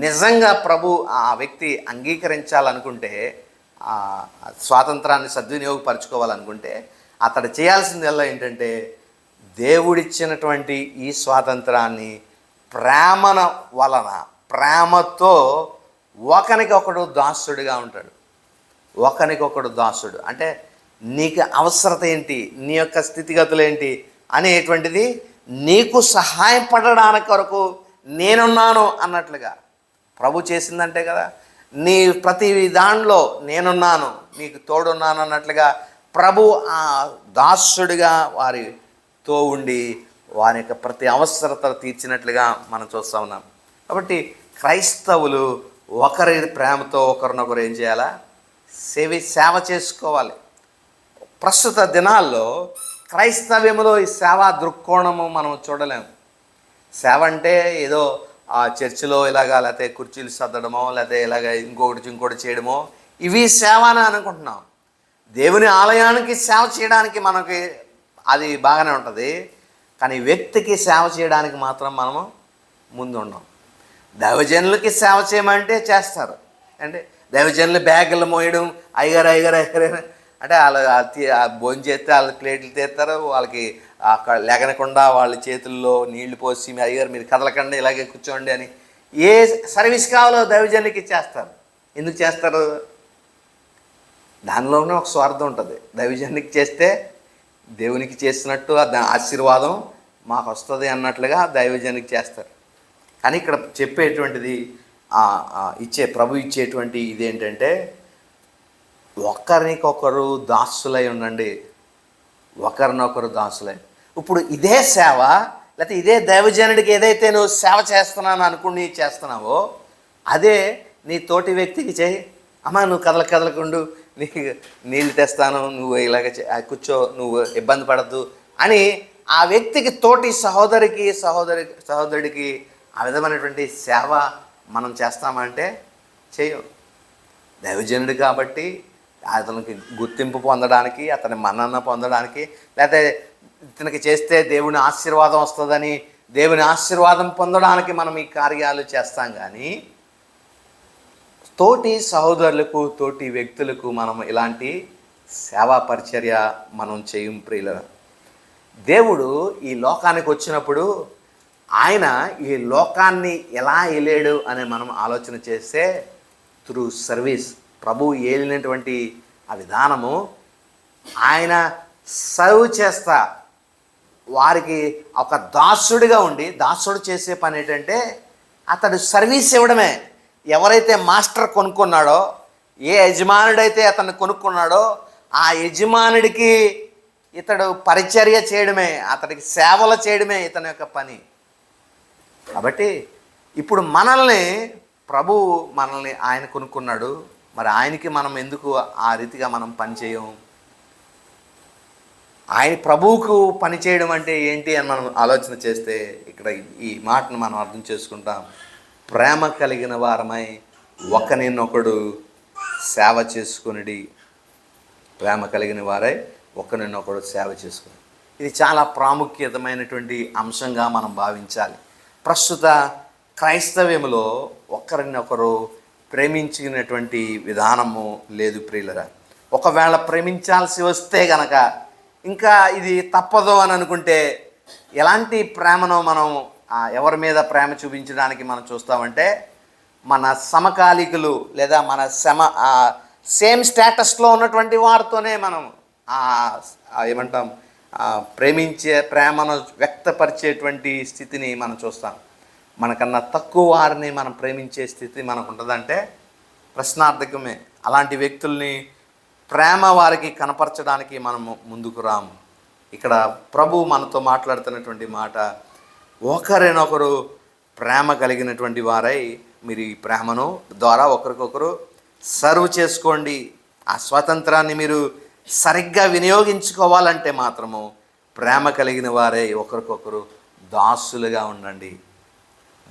నిజంగా ప్రభు ఆ వ్యక్తి అంగీకరించాలనుకుంటే ఆ స్వాతంత్రాన్ని సద్వినియోగపరచుకోవాలనుకుంటే అతడు చేయాల్సిందల్లా ఏంటంటే దేవుడిచ్చినటువంటి ఈ స్వాతంత్రాన్ని ప్రేమన వలన ప్రేమతో ఒకరికొకడు దాసుడిగా ఉంటాడు. ఒకరికొకడు దాసుడు అంటే నీకు అవసరత ఏంటి, నీ యొక్క స్థితిగతులు ఏంటి అనేటువంటిది నీకు సహాయపడడానికి కొరకు నేనున్నాను అన్నట్లుగా ప్రభు చేసిందంటే కదా. నీ ప్రతి దానిలో నేనున్నాను, నీకు తోడున్నాను అన్నట్లుగా ప్రభు ఆ దాసుడిగా వారితో ఉండి వారి యొక్క ప్రతి అవసరతలు తీర్చినట్లుగా మనం చూస్తూ ఉన్నాం. కాబట్టి క్రైస్తవులు ఒకరి ప్రేమతో ఒకరినొకరు ఏం చేయాలా, సేవ చేసుకోవాలి. ప్రస్తుత దినాల్లో క్రైస్తవ్యములో ఈ సేవా దృక్కోణము మనం చూడలేము. సేవ అంటే ఏదో ఆ చర్చిలో ఇలాగా లేకపోతే కుర్చీలు సర్దడమో లేకపోతే ఇలాగ ఇంకోటి చేయడమో ఇవి సేవ అని అనుకుంటున్నాం. దేవుని ఆలయానికి సేవ చేయడానికి మనకి అది బాగానే ఉంటుంది. కానీ వ్యక్తికి సేవ చేయడానికి మాత్రం మనము ముందు ఉన్నాం. దైవజనులకి సేవ చేయమంటే చేస్తారు. అంటే దైవజనులు బ్యాగులు మోయడం అయ్యగారు అంటే వాళ్ళు భోజనం చేస్తే వాళ్ళ ప్లేట్లు తీస్తారు, వాళ్ళకి లేగనకుండా వాళ్ళ చేతుల్లో నీళ్లు పోసి అయ్యగారు మీరు కదలకండి ఇలాగే కూర్చోండి అని ఏ సర్వీస్ కావాలో దైవజనులకి చేస్తారు. ఎందుకు చేస్తారు? దానిలోనే ఒక స్వార్థం ఉంటుంది. దైవజనులకి చేస్తే దేవునికి చేసినట్టు ఆశీర్వాదం మాకు వస్తుంది అన్నట్లుగా దైవజనులకి చేస్తారు. కానీ ఇక్కడ చెప్పేటువంటిది ప్రభు ఇచ్చేటువంటి ఇదేంటంటే ఒకరికొకరు దాసులై ఉండండి. ఒకరినొకరు దాసులై. ఇప్పుడు ఇదే సేవ లేకపోతే ఇదే దైవజనుడికి ఏదైతే నువ్వు సేవ చేస్తున్నాను అనుకుని చేస్తున్నావో అదే నీ తోటి వ్యక్తికి చేయి. అమ్మా నువ్వు కదలకుండు, నీకు నీళ్ళు తెస్తాను, నువ్వు ఇలాగ కూర్చో, నువ్వు ఇబ్బంది పడద్దు అని ఆ వ్యక్తికి తోటి సహోదరుడికి ఆ విధమైనటువంటి సేవ మనం చేస్తామంటే చేయం. దైవజనుడు కాబట్టి అతనికి గుర్తింపు పొందడానికి, అతని మన్నన పొందడానికి, లేకపోతే ఇతనికి చేస్తే దేవుని ఆశీర్వాదం వస్తుందని దేవుని ఆశీర్వాదం పొందడానికి మనం ఈ కార్యాలు చేస్తాం. కానీ తోటి సహోదరులకు తోటి వ్యక్తులకు మనం ఇలాంటి సేవా పరిచర్య మనం చేయం. ప్రియుల దేవుడు ఈ లోకానికి వచ్చినప్పుడు ఆయన ఈ లోకాన్ని ఎలా ఏలాడు అని మనం ఆలోచన చేస్తే త్రూ సర్వీస్ ప్రభువు ఏలినటువంటి ఆ విధానము ఆయన సర్వ్ చేస్తా వారికి ఒక దాసుడిగా ఉండి, దాసుడు చేసే పని ఏంటంటే అతడు సర్వీస్ ఇవ్వడమే. ఎవరైతే మాస్టర్ కొనుక్కున్నాడో, ఏ యజమానుడైతే అతన్ని కొనుక్కున్నాడో ఆ యజమానుడికి ఇతడు పరిచర్య చేయడమే, అతడికి సేవలు చేయడమే ఇతని యొక్క పని. కాబట్టి ఇప్పుడు మనల్ని ఆయన కొనుక్కున్నాడు, మరి ఆయనకి మనం ఎందుకు ఆ రీతిగా మనం పని చేయం? ఆయన ప్రభువుకు పని చేయడం అంటే ఏంటి అని మనం ఆలోచన చేస్తే ఇక్కడ ఈ మాటను మనం అర్థం చేసుకుంటాం. ప్రేమ కలిగిన వారమై ఒకరినొకడు సేవ చేసుకునిడి. ప్రేమ కలిగిన వారై ఒకరినొకడు సేవ చేసుకుని, ఇది చాలా ప్రాముఖ్యతమైనటువంటి అంశంగా మనం భావించాలి. ప్రస్తుత క్రైస్తవ్యంలో ఒకరినొకరు ప్రేమించినటువంటి విధానము లేదు ప్రియులరా. ఒకవేళ ప్రేమించాల్సి వస్తే గనక ఇంకా ఇది తప్పదు అని అనుకుంటే ఎలాంటి ప్రేమను మనం ఎవరి మీద ప్రేమ చూపించడానికి మనం చూస్తామంటే, మన సమకాలికులు లేదా మన సేమ్ స్టేటస్లో ఉన్నటువంటి వారితోనే మనం ఏమంటాం ప్రేమను వ్యక్తపరిచేటువంటి స్థితిని మనం చూస్తాం. మనకన్నా తక్కువ వారిని మనం ప్రేమించే స్థితి మనకు ఉంటుందంటే ప్రశ్నార్థకమే. అలాంటి వ్యక్తుల్ని ప్రేమ వారికి కనపరచడానికి మనము ముందుకు రాము. ఇక్కడ ప్రభు మనతో మాట్లాడుతున్నటువంటి మాట, ఒకరినొకరు ప్రేమ కలిగినటువంటి వారై మీరు ఈ ప్రేమను ద్వారా ఒకరికొకరు సర్వ్ చేసుకోండి. ఆ స్వాతంత్రాన్ని మీరు సరిగ్గా వినియోగించుకోవాలంటే మాత్రము ప్రేమ కలిగిన వారై ఒకరికొకరు దాసులుగా ఉండండి.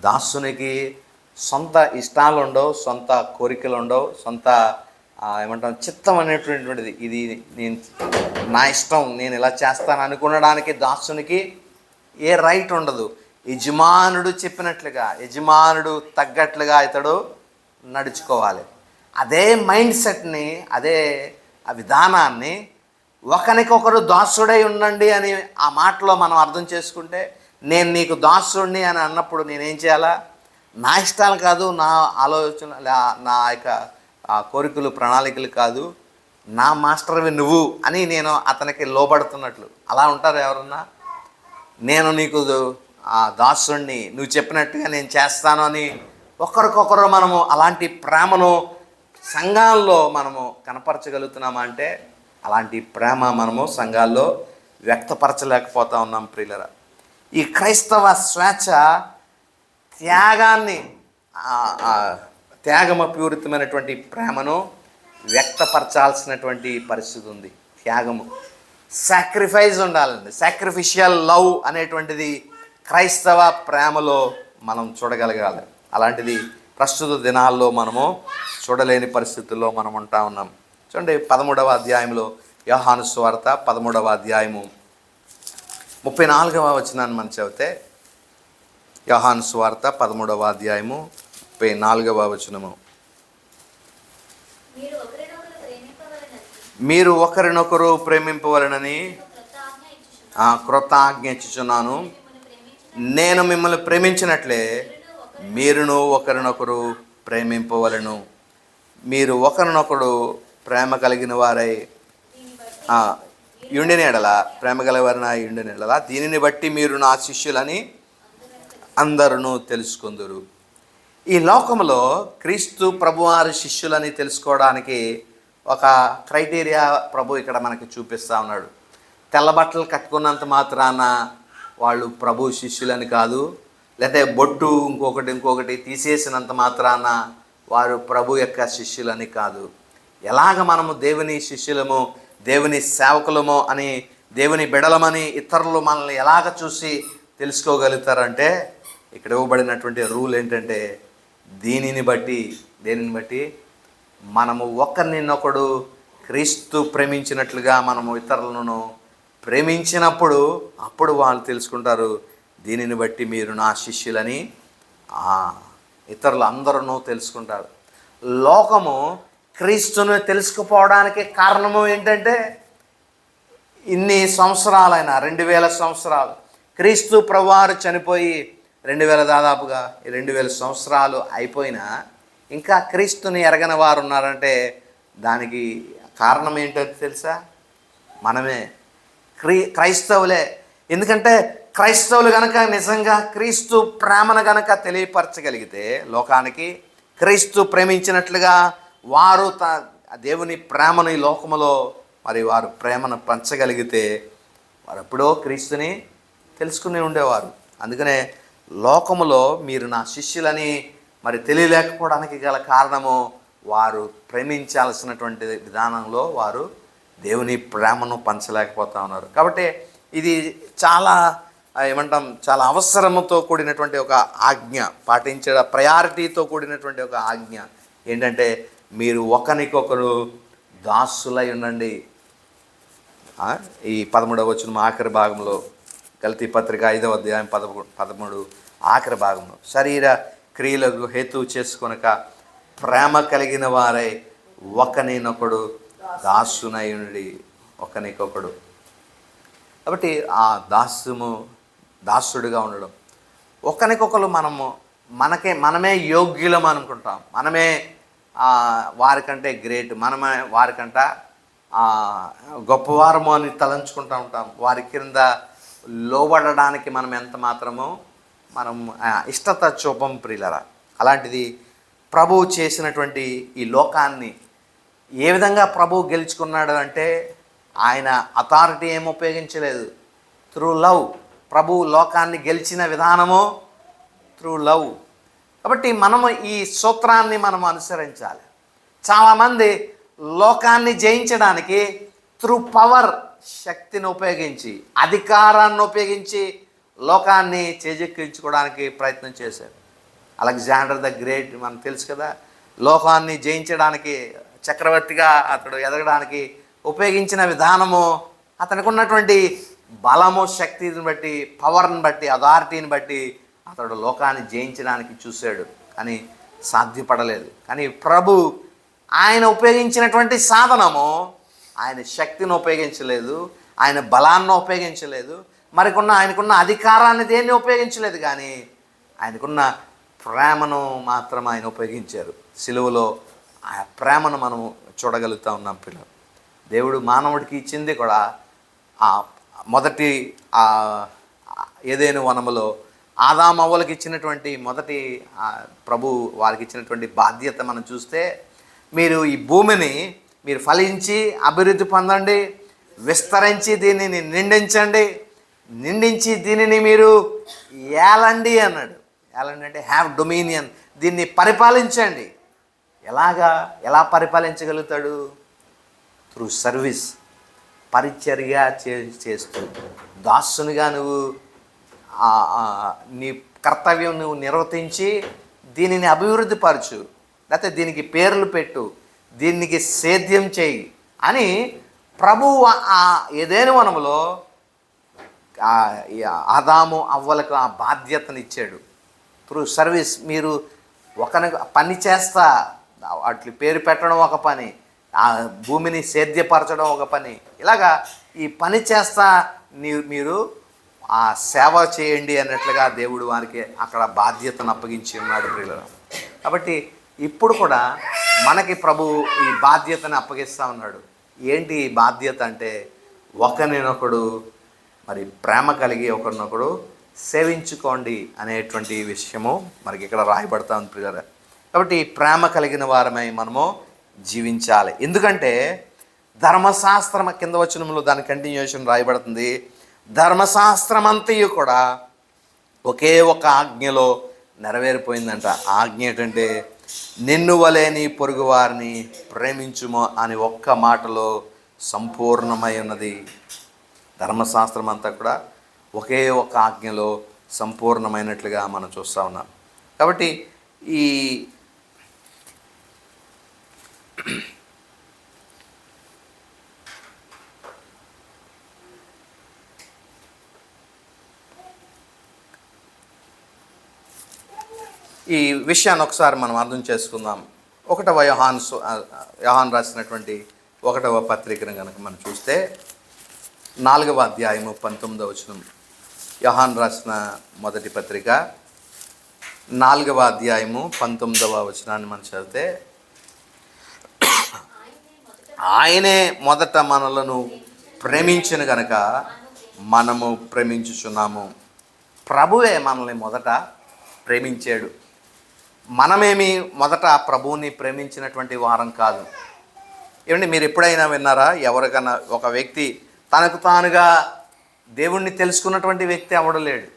దాసునికి సొంత ఇష్టాలు ఉండవు, సొంత కోరికలు ఉండవు, సొంత ఏమంటాం చిత్తం అనేటువంటిది, ఇది నేను నా ఇష్టం నేను ఇలా చేస్తాను అనుకునడానికి దాసునికి ఏ రైట్ ఉండదు. యజమానుడు చెప్పినట్లుగా, యజమానుడు తగ్గట్లుగా ఇతడు నడుచుకోవాలి. అదే మైండ్ సెట్ని, అదే ఆ విధానాన్ని ఒకరికొకరు దాసుడై ఉండండి అని ఆ మాటలో మనం అర్థం చేసుకుంటే, నేను నీకు దాసుడిని అని అన్నప్పుడు నేనేం చేయాలా? నా ఇష్టాలు కాదు, నా ఆలోచన, నా యొక్క కోరికలు ప్రణాళికలు కాదు, నా మాస్టర్వి నువ్వు అని నేను అతనికి లోబడుతున్నట్లు. అలా ఉంటారు ఎవరన్నా? నేను నీకు దాసుడిని, నువ్వు చెప్పినట్టుగా నేను చేస్తాను అని ఒకరికొకరు మనము అలాంటి ప్రేమను సంఘాల్లో మనము కనపరచగలుగుతున్నామా అంటే అలాంటి ప్రేమ మనము సంఘాల్లో వ్యక్తపరచలేకపోతా ఉన్నాం ప్రియులరా. ఈ క్రైస్తవ స్వేచ్ఛ త్యాగాన్ని, త్యాగమపూరితమైనటువంటి ప్రేమను వ్యక్తపరచాల్సినటువంటి పరిస్థితి ఉంది. త్యాగము, సాక్రిఫైస్ ఉండాలండి. సాక్రిఫిషియల్ లవ్ అనేటువంటిది క్రైస్తవ ప్రేమలో మనం చూడగలగాలి. అలాంటిది ప్రస్తుత దినాల్లో మనము చూడలేని పరిస్థితుల్లో మనం ఉంటా ఉన్నాం. చూడండి 13వ అధ్యాయంలో, యోహాను సువార్త 13వ అధ్యాయము 34వ వచనాన్ని మనం చదివితే, యోహాను సువార్త 13వ అధ్యాయము 34వ వచనము, మీరు ఒకరినొకరు ప్రేమింపవలనని క్రొత్త ఆజ్ఞ ఇచ్చుచున్నాను, నేను మిమ్మల్ని ప్రేమించినట్లే మీరును ఒకరినొకరు ప్రేమింపవలను. మీరు ఒకరినొకరు ప్రేమ కలిగిన వారై యుండిన ఎడల, ప్రేమ కలిగిన యుండిన ఎడల దీనిని బట్టి మీరు నా శిష్యులని అందరూ తెలుసుకుందురు. ఈ లోకంలో క్రీస్తు ప్రభువారి శిష్యులని తెలుసుకోవడానికి ఒక క్రైటీరియా ప్రభు ఇక్కడ మనకి చూపిస్తూ ఉన్నాడు. తెల్ల బట్టలు కట్టుకున్నంత మాత్రాన వాళ్ళు ప్రభు శిష్యులని కాదు, లేకపోతే బొట్టు ఇంకొకటి తీసేసినంత మాత్రాన వారు ప్రభు యొక్క శిష్యులని కాదు. ఎలాగ మనము దేవుని శిష్యులము, దేవుని సేవకులము అని, దేవుని బిడలమని ఇతరులు మనల్ని ఎలాగ చూసి తెలుసుకోగలుగుతారంటే, ఇక్కడ ఇవ్వబడినటువంటి రూల్ ఏంటంటే, దేనిని బట్టి మనము ఒకరినొకడు క్రీస్తు ప్రేమించినట్లుగా మనము ఇతరులను ప్రేమించినప్పుడు అప్పుడు వాళ్ళు తెలుసుకుంటారు, దీనిని బట్టి మీరు నా శిష్యులని ఇతరులు అందరూ తెలుసుకుంటారు. లోకము క్రీస్తును తెలుసుకుపోవడానికి కారణము ఏంటంటే, ఇన్ని సంవత్సరాలైనా 2000 సంవత్సరాలు, క్రీస్తు ప్రభువారు చనిపోయి 2000 దాదాపుగా 2000 సంవత్సరాలు అయిపోయినా ఇంకా క్రీస్తుని ఎరగని వారు ఉన్నారంటే దానికి కారణం ఏంటో తెలుసా? మనమే, క్రైస్తవులే. ఎందుకంటే క్రైస్తవులు గనక నిజంగా క్రీస్తు ప్రేమను గనక తెలియపరచగలిగితే లోకానికి, క్రీస్తు ప్రేమించినట్లుగా వారు దేవుని ప్రేమను ఈ లోకములో మరి వారు ప్రేమను పంచగలిగితే వారు ఎప్పుడో క్రీస్తుని తెలుసుకుని ఉండేవారు. అందుకనే లోకములో మీరు నా శిష్యులని మరి తెలియలేకపోవడానికి గల కారణము వారు ప్రేమించాల్సినటువంటి విధానంలో వారు దేవుని ప్రేమను పంచలేకపోతా ఉన్నారు. కాబట్టి ఇది చాలా ఏమంటాం, చాలా అవసరముతో కూడినటువంటి ఒక ఆజ్ఞ, పాటించే ప్రయారిటీతో కూడినటువంటి ఒక ఆజ్ఞ ఏంటంటే మీరు ఒకరికొకరు దాసులై ఉండండి. ఈ 13వ వచనం ఆఖరి భాగంలో, గలతీ పత్రిక 5వ అధ్యాయం 13 ఆఖరి భాగంలో, శరీర క్రియలకు హేతువు చేసుకొనక ప్రేమ కలిగిన వారై ఒకరినొకడు దాసునయుడి, ఒకరికొకడు. కాబట్టి ఆ దాసుడుగా ఉండడం, ఒకరికొకరు మనమే యోగ్యులం అనుకుంటాం, మనమే వారికంటే గ్రేట్, మనమే వారికంట గొప్పవారము అని తలంచుకుంటూ ఉంటాం. వారి క్రింద లోబడడానికి మనం ఎంత మాత్రమో మనం ఇష్టత చూపం ప్రియులరా. అలాంటిది ప్రభువు చేసినటువంటి ఈ లోకాన్ని ఏ విధంగా ప్రభువు గెలుచుకున్నాడు అంటే ఆయన అథారిటీ ఏం ఉపయోగించలేదు, త్రూ లవ్. ప్రభువు లోకాన్ని గెలిచిన విధానము త్రూ లవ్. కాబట్టి మనము ఈ సూత్రాన్ని మనం అనుసరించాలి. చాలామంది లోకాన్ని జయించడానికి త్రూ పవర్, శక్తిని ఉపయోగించి, అధికారాన్ని ఉపయోగించి లోకాన్ని చేజెక్కించుకోవడానికి ప్రయత్నం చేశారు. అలెగ్జాండర్ ద గ్రేట్ మనకు తెలుసు కదా, లోకాన్ని జయించడానికి చక్రవర్తిగా అతడు ఎదగడానికి ఉపయోగించిన విధానము అతనికి ఉన్నటువంటి బలము, శక్తిని బట్టి, పవర్ని బట్టి, అథారిటీని బట్టి అతడు లోకాన్ని జయించడానికి చూశాడు, కానీ సాధ్యపడలేదు. కానీ ప్రభు ఆయన ఉపయోగించినటువంటి సాధనము ఆయన శక్తిని ఉపయోగించలేదు, ఆయన బలాన్ని ఉపయోగించలేదు, ఆయనకున్న అధికారాన్ని దేన్ని ఉపయోగించలేదు, కానీ ఆయనకున్న ప్రేమను మాత్రం ఆయన ఉపయోగించారు. సిలువలో ఆ ప్రేమను మనము చూడగలుగుతూ ఉన్నాం పిల్లలు. దేవుడు మానవుడికి ఇచ్చింది కూడా మొదటి ఏదైనా వనములో ఆదామవ్వలకు ఇచ్చినటువంటి మొదటి ప్రభు వారికి ఇచ్చినటువంటి బాధ్యత మనం చూస్తే, మీరు ఈ భూమిని మీరు ఫలించి అభివృద్ధి పొందండి, విస్తరించి దీనిని నిండించి దీనిని మీరు ఏలండి అన్నాడు. ఏలండి అంటే హ్యావ్ డొమినియన్, దీన్ని పరిపాలించండి. ఎలా పరిపాలించగలుగుతాడు? త్రూ సర్వీస్, పరిచర్య చేస్తూ, దాసునిగా నువ్వు నీ కర్తవ్యం నువ్వు నిర్వర్తించి దీనిని అభివృద్ధి పరచు, లేకపోతే దీనికి పేర్లు పెట్టు, దీనికి సేద్యం చేయి అని ప్రభువు ఏదైనా వనములో ఆదాము అవ్వలకు ఆ బాధ్యతనిచ్చాడు. త్రూ సర్వీస్, మీరు ఒకరికి పని చేస్తా, వాటి పేరు పెట్టడం ఒక పని, ఆ భూమిని సేద్యపరచడం ఒక పని, ఇలాగా ఈ పని చేస్తా మీరు ఆ సేవ చేయండి అన్నట్లుగా దేవుడు వారికి అక్కడ బాధ్యతను అప్పగించి ఉన్నాడు ప్రియులను. కాబట్టి ఇప్పుడు కూడా మనకి ప్రభు ఈ బాధ్యతను అప్పగిస్తూ ఉన్నాడు. ఏంటి ఈ బాధ్యత అంటే ఒకరినొకడు మరి ప్రేమ కలిగి ఒకరినొకడు సేవించుకోండి అనేటువంటి విషయము మనకి ఇక్కడ రాయబడతా ఉంది ప్రియులారా. కాబట్టి ప్రేమ కలిగిన వారమై మనము జీవించాలి. ఎందుకంటే ధర్మశాస్త్రం కింద వచనంలో దాని కంటిన్యూషన్ రాయబడుతుంది. ధర్మశాస్త్రం అంతయు కూడా ఒకే ఒక ఆజ్ఞలో నెరవేరిపోయిందంట. ఆజ్ఞ ఏంటంటే నిన్ను వలె నీ పొరుగు వారిని ప్రేమించుము అని ఒక్క మాటలో సంపూర్ణమై ఉన్నది. ధర్మశాస్త్రం అంతా కూడా ఒకే ఒక ఆజ్ఞలో సంపూర్ణమైనట్లుగా మనం చూస్తూ ఉన్నాం. కాబట్టి ఈ విషయాన్ని ఒకసారి మనం అర్థం చేసుకుందాం. 1వ యోహాను రాసినటువంటి 1వ పత్రికను కనుక మనం చూస్తే 4వ అధ్యాయము 19వ వచనం. యోహాను రాసిన మొదటి పత్రిక 4వ అధ్యాయము 19వ వచనాన్ని మనం చదివితే, ఆయనే మొదట మనలను ప్రేమించిన గనక మనము ప్రేమించుచున్నాము. ప్రభువే మనల్ని మొదట ప్రేమించాడు. మనమేమి మొదట ప్రభువుని ప్రేమించినటువంటి వారం కాదు. ఏమండి, మీరు ఎప్పుడైనా విన్నారా? ఎవరికైనా ఒక వ్యక్తి తనకు తానుగా దేవుణ్ణి తెలుసుకున్నటువంటి వ్యక్తి ఎవడలేడు.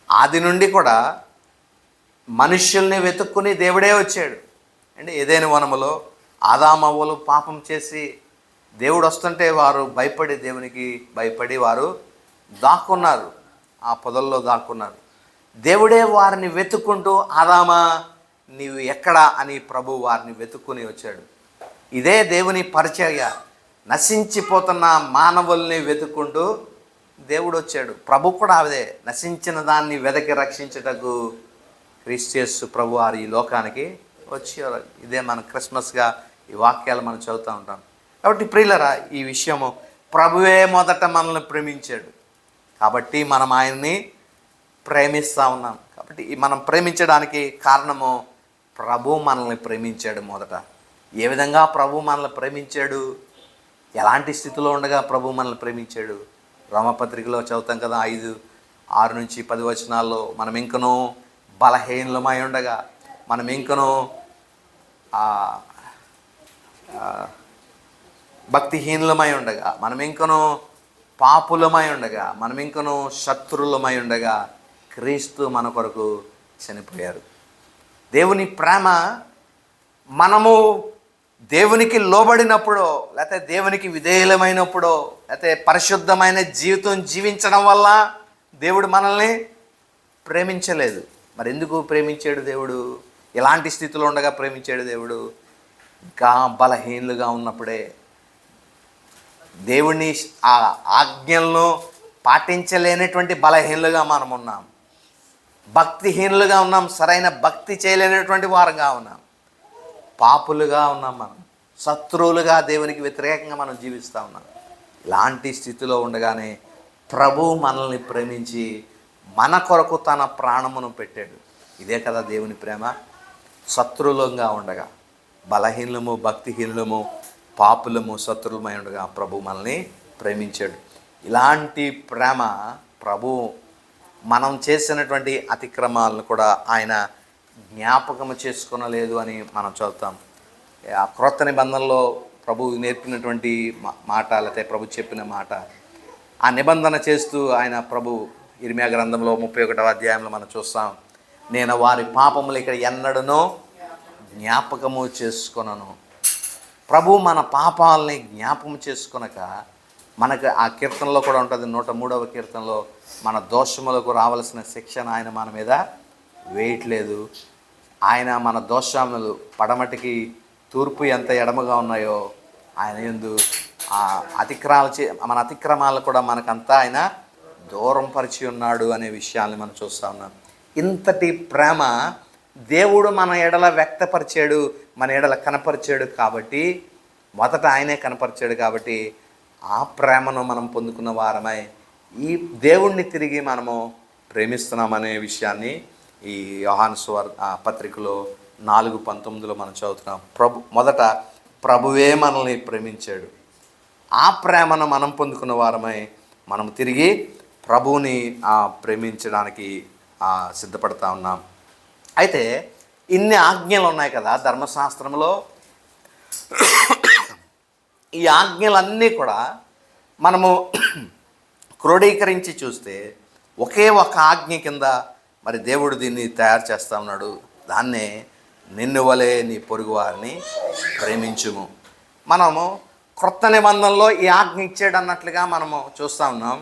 ఆది నుండి కూడా మనుష్యుల్ని వెతుక్కుని దేవుడే వచ్చాడు. అంటే ఏదైనా వనములో ఆదామవ్వలు పాపం చేసి దేవుడు వస్తుంటే వారు భయపడి, దేవునికి భయపడి వారు దాక్కున్నారు, ఆ పొదల్లో దాక్కున్నారు. దేవుడే వారిని వెతుక్కుంటూ, ఆదామా నీవు ఎక్కడా అని ప్రభు వారిని వెతుక్కుని వచ్చాడు. ఇదే దేవుని పరిచర్య. నశించిపోతున్న మానవుల్ని వెతుక్కుంటూ దేవుడు వచ్చాడు. ప్రభు కూడా అదే, నశించిన దాన్ని వెదకి రక్షించుటకు క్రీస్తు యేసు ప్రభు వారు ఈ లోకానికి వచ్చేవారు. ఇదే మన క్రిస్మస్గా ఈ వాక్యాలు మనం చదువుతూ ఉంటాం. కాబట్టి ప్రియులరా, ఈ విషయము ప్రభువే మొదట మనల్ని ప్రేమించాడు కాబట్టి మనం ఆయన్ని ప్రేమిస్తూ ఉన్నాం. కాబట్టి మనం ప్రేమించడానికి కారణము ప్రభు మనల్ని ప్రేమించాడు మొదట. ఏ విధంగా ప్రభు మనల్ని ప్రేమించాడు, ఎలాంటి స్థితిలో ఉండగా ప్రభు మనల్ని ప్రేమించాడు? రోమపత్రికలో చదువుతాం కదా, 5:6-10 వచనాల్లో మనం ఇంకనూ బలహీనమై ఉండగా, మనం ఇంకనూ భక్తిహీనులమై ఉండగా, మనం ఇంకనూ పాపులమై ఉండగా, మనం ఇంకనూ శత్రులమై ఉండగా క్రీస్తు మన కొరకు చనిపోయారు. దేవుని ప్రేమ మనము దేవునికి లోబడినప్పుడో, లేకపోతే దేవునికి విధేయులమైనప్పుడో, లేకపోతే పరిశుద్ధమైన జీవితం జీవించడం వల్ల దేవుడు మనల్ని ప్రేమించలేదు. మరి ఎందుకు ప్రేమించాడు దేవుడు? ఎలాంటి స్థితిలో ఉండగా ప్రేమించాడు దేవుడు? ఇంకా బలహీనులుగా ఉన్నప్పుడే. దేవుని ఆ ఆజ్ఞలను పాటించలేనటువంటి బలహీనులుగా మనం ఉన్నాం, భక్తిహీనులుగా ఉన్నాం, సరైన భక్తి చేయలేనటువంటి వారుగా ఉన్నాం, పాపులుగా ఉన్నాం, మనం శత్రువులుగా దేవునికి వ్యతిరేకంగా మనం జీవిస్తూ ఉన్నాం. ఇలాంటి స్థితిలో ఉండగానే ప్రభు మనల్ని ప్రేమించి మన కొరకు తన ప్రాణమును పెట్టాడు. ఇదే కదా దేవుని ప్రేమ. శత్రువులంగా ఉండగా, బలహీనము, భక్తిహీనులము, పాపులము, శత్రువులమై ఉండగా ప్రభు మనల్ని ప్రేమించాడు. ఇలాంటి ప్రేమ ప్రభు మనం చేసినటువంటి అతిక్రమాలను కూడా ఆయన జ్ఞాపకము చేసుకొనలేదు అని మనం చదువుతాం. ఆ క్రొత్త నిబంధనలో ప్రభు నేర్పినటువంటి మాట, లేకపోతే ప్రభు చెప్పిన మాట, ఆ నిబంధన చేస్తూ ఆయన ప్రభు ఇర్మియా గ్రంథంలో 31వ అధ్యాయంలో మనం చూస్తాం, నేను వారి పాపములు ఇక్కడ ఎన్నడనో జ్ఞాపకము చేసుకొనను. ప్రభు మన పాపాలని జ్ఞాపకం చేసుకొనక, మనకు ఆ కీర్తనలో కూడా ఉంటుంది, 103వ కీర్తనలో, మన దోషములకు రావలసిన శిక్షను ఆయన మన మీద వేయట్లేదు. ఆయన మన దోషములు పడమటికి తూర్పు ఎంత ఎడమగా ఉన్నాయో ఆయన యందు మన అతిక్రమాలు కూడా మనకంతా ఆయన దూరం పరిచి ఉన్నాడు అనే విషయాన్ని మనం చూస్తూ ఉన్నాం. ఇంతటి ప్రేమ దేవుడు మన ఎడల వ్యక్తపరిచాడు, మన ఎడల కనపరిచాడు. కాబట్టి మొదట ఆయనే కనపరిచాడు. కాబట్టి ఆ ప్రేమను మనం పొందుకున్న వారమై ఈ దేవుణ్ణి తిరిగి మనము ప్రేమిస్తున్నామనే విషయాన్ని ఈ యోహాను పత్రికలో 4:19 మనం చదువుతున్నాం. మొదట ప్రభువే మనల్ని ప్రేమించాడు. ఆ ప్రేమను మనం పొందుకున్న వారమై మనం తిరిగి ప్రభువుని ప్రేమించడానికి సిద్ధపడతా ఉన్నాం. అయితే ఇన్ని ఆజ్ఞలు ఉన్నాయి కదా ధర్మశాస్త్రంలో. ఈ ఆజ్ఞలన్నీ కూడా మనము క్రోడీకరించి చూస్తే ఒకే ఒక ఆజ్ఞ కింద మరి దేవుడు దీన్ని తయారు చేస్తూ ఉన్నాడు. దాన్నే నిన్ను వలె నీ పొరుగు వారిని ప్రేమించుము. మనము క్రొత్త నిబంధనలో ఈ ఆజ్ఞ ఇచ్చాడు అన్నట్లుగా మనము చూస్తూ ఉన్నాం.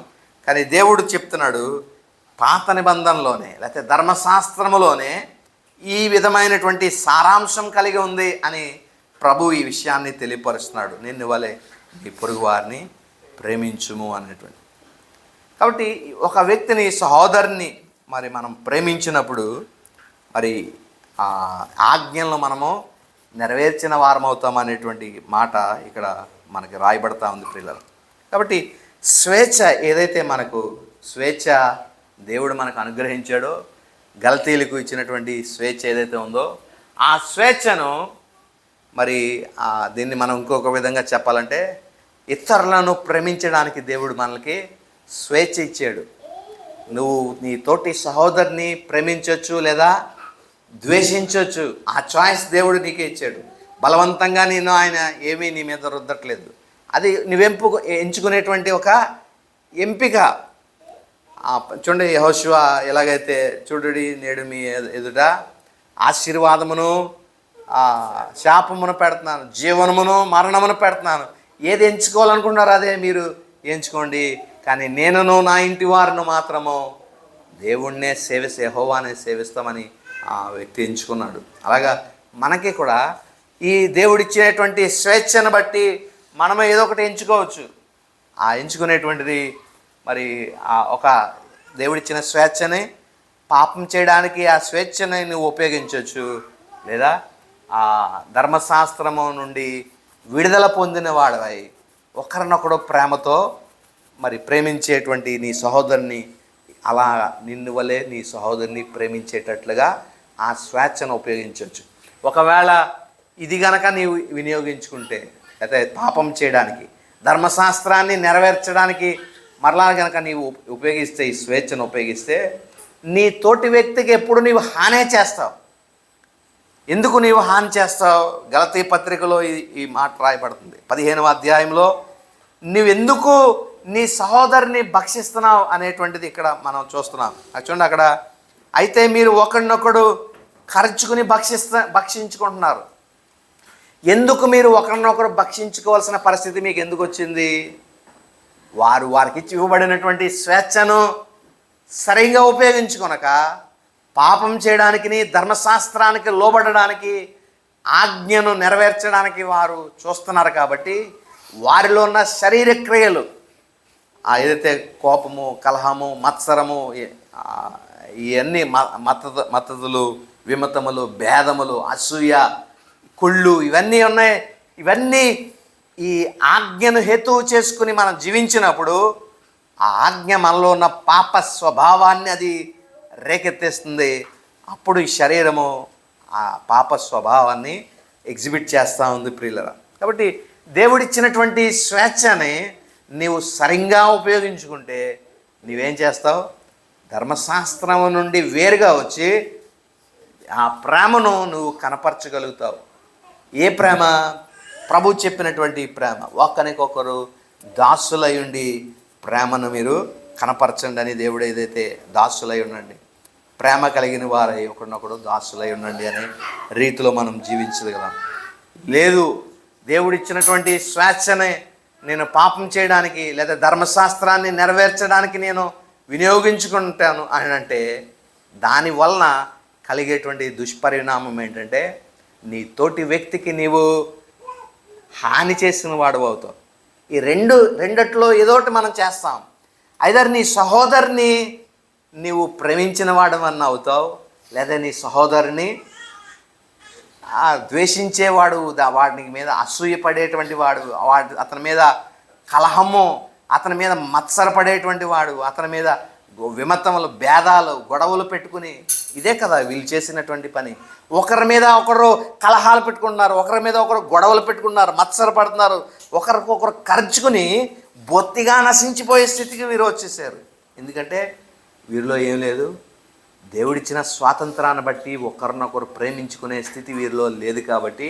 కానీ దేవుడు చెప్తున్నాడు పాత నిబంధనలోనే, లేకపోతే ధర్మశాస్త్రములోనే ఈ విధమైనటువంటి సారాంశం కలిగి ఉంది అని ప్రభు ఈ విషయాన్ని తెలియపరుస్తున్నాడు. నిన్ను వలె నీ పొరుగు వారిని ప్రేమించుము అనేటువంటి. కాబట్టి ఒక వ్యక్తిని, సహోదరుని మరి మనం ప్రేమించినప్పుడు మరి ఆ ఆజ్ఞలను మనము నెరవేర్చిన వారం అవుతాం అనేటువంటి మాట ఇక్కడ మనకి రాయబడతా ఉంది ప్రియులారా. కాబట్టి స్వేచ్ఛ ఏదైతే మనకు స్వేచ్ఛ దేవుడు మనకు అనుగ్రహించాడో, గల్తీలకు ఇచ్చినటువంటి స్వేచ్ఛ ఏదైతే ఉందో, ఆ స్వేచ్ఛను మరి దీన్ని మనం ఇంకొక విధంగా చెప్పాలంటే ఇతరులను ప్రేమించడానికి దేవుడు మనకి స్వేచ్ఛ ఇచ్చాడు. నువ్వు నీ తోటి సహోదరుని ప్రేమించవచ్చు లేదా ద్వేషించవచ్చు. ఆ చాయిస్ దేవుడు నీకే ఇచ్చాడు. బలవంతంగా నేను ఆయన ఏమీ నీ మీద రుద్దట్లేదు. అది ఎంచుకునేటువంటి ఒక ఎంపిక. చూడండి, యెహోషువ ఎలాగైతే చూడుడి నేడు మీ ఎదుట ఆశీర్వాదమును శాపమును పెడుతున్నాను, జీవనమును మరణమును పెడుతున్నాను. ఏది ఎంచుకోవాలనుకుంటున్నారో అదే మీరు ఎంచుకోండి. కానీ నేనును నా ఇంటి వారిని మాత్రము దేవుణ్ణే యెహోవానే సేవిస్తామని ఆ వ్యక్తి ఎంచుకున్నాడు. అలాగా మనకి కూడా ఈ దేవుడిచ్చినటువంటి స్వేచ్ఛను బట్టి మనము ఏదో ఒకటి ఎంచుకోవచ్చు. ఆ ఎంచుకునేటువంటిది మరి ఒక దేవుడిచ్చిన స్వేచ్ఛని పాపం చేయడానికి ఆ స్వేచ్ఛని నువ్వు ఉపయోగించవచ్చు. లేదా ఆ ధర్మశాస్త్రము నుండి విడుదల పొందిన వాడవై ఒకరినొకడు ప్రేమతో మరి ప్రేమించేటువంటి నీ సహోదరుని, అలా నిన్ను వలె నీ సహోదరుని ప్రేమించేటట్లుగా ఆ స్వేచ్ఛను ఉపయోగించవచ్చు. ఒకవేళ ఇది గనక నీవు వినియోగించుకుంటే, అయితే పాపం చేయడానికి, ధర్మశాస్త్రాన్ని నెరవేర్చడానికి మరలా గనక నీవు ఉపయోగిస్తే, ఈ స్వేచ్ఛను ఉపయోగిస్తే, నీ తోటి వ్యక్తికి ఎప్పుడు నీవు హానే చేస్తావు. ఎందుకు నీవు హాని చేస్తావు? గలతీ పత్రికలో ఈ మాట రాయబడుతుంది 15వ అధ్యాయంలో. నువ్వెందుకు నీ సహోదరుని భక్షిస్తున్నావు అనేటువంటిది ఇక్కడ మనం చూస్తున్నాం. చూడండి అక్కడ, అయితే మీరు ఒకరినొకడు ఖర్చుకుని భక్షించుకుంటున్నారు. ఎందుకు మీరు ఒకరినొకరు భక్షించుకోవాల్సిన పరిస్థితి మీకు ఎందుకు వచ్చింది? వారికి ఇవ్వబడినటువంటి స్వేచ్ఛను సరిగా ఉపయోగించుకొనక పాపం చేయడానికి, ధర్మశాస్త్రానికి లోబడడానికి, ఆజ్ఞను నెరవేర్చడానికి వారు చూస్తున్నారు. కాబట్టి వారిలో ఉన్న శరీర క్రియలు, ఏదైతే కోపము, కలహము, మత్సరము, ఇవన్నీ మత్తతులు, విమతములు, భేదములు, అసూయ, కుళ్ళు, ఇవన్నీ ఉన్నాయి. ఇవన్నీ ఈ ఆజ్ఞను హేతువు చేసుకుని మనం జీవించినప్పుడు ఆ ఆజ్ఞ మనలో ఉన్న పాప స్వభావాన్ని అది రేకెత్తేస్తుంది. అప్పుడు ఈ శరీరము ఆ పాప స్వభావాన్ని ఎగ్జిబిట్ చేస్తూ ఉంది ప్రియులరా. కాబట్టి దేవుడిచ్చినటువంటి స్వేచ్ఛని నీవు సరిగ్గా ఉపయోగించుకుంటే నీవేం చేస్తావు? ధర్మశాస్త్రము నుండి వేరుగా వచ్చి ఆ ప్రేమను నువ్వు కనపరచగలుగుతావు. ఏ ప్రేమ? ప్రభు చెప్పినటువంటి ప్రేమ. ఒకరికొకరు దాసులై ఉండి ప్రేమను మీరు కనపరచండి అని దేవుడు ఏదైతే దాసులై ఉండండి, ప్రేమ కలిగిన వారై ఒకరినొకడు దాసులై ఉండండి అనే రీతిలో మనం జీవించగలం. లేదు, దేవుడిచ్చినటువంటి స్వేచ్ఛని నేను పాపం చేయడానికి లేదా ధర్మశాస్త్రాన్ని నెరవేర్చడానికి నేను వినియోగించుకుంటాను అని అంటే దానివలన కలిగేటువంటి దుష్పరిణామం ఏంటంటే నీ తోటి వ్యక్తికి నీవు హాని చేసిన వాడు అవుతావు. ఈ రెండిట్లో ఏదో ఒకటి మనం చేస్తాం. ఐదర్ నీ సహోదరుని నీవు ప్రేమించిన వాడవన్న అవుతావు, లేదా నీ సహోదరుని ద్వేషించేవాడు, వాడి మీద అసూయపడేటువంటి వాడు, అతని మీద కలహము, అతని మీద మత్సరపడేటువంటి వాడు, అతని మీద విమతములు, భేదాలు, గొడవలు పెట్టుకుని, ఇదే కదా వీళ్ళు చేసినటువంటి పని. ఒకరి మీద ఒకరు కలహాలు పెట్టుకుంటున్నారు, ఒకరి మీద ఒకరు గొడవలు పెట్టుకున్నారు, మత్సరపడుతున్నారు, ఒకరికొకరు ఖర్చుకుని బొత్తిగా నశించిపోయే స్థితికి వీరు వచ్చేసారు. ఎందుకంటే వీరిలో ఏం లేదు, దేవుడిచ్చిన స్వాతంత్రాన్ని బట్టి ఒకరినొకరు ప్రేమించుకునే స్థితి వీరిలో లేదు. కాబట్టి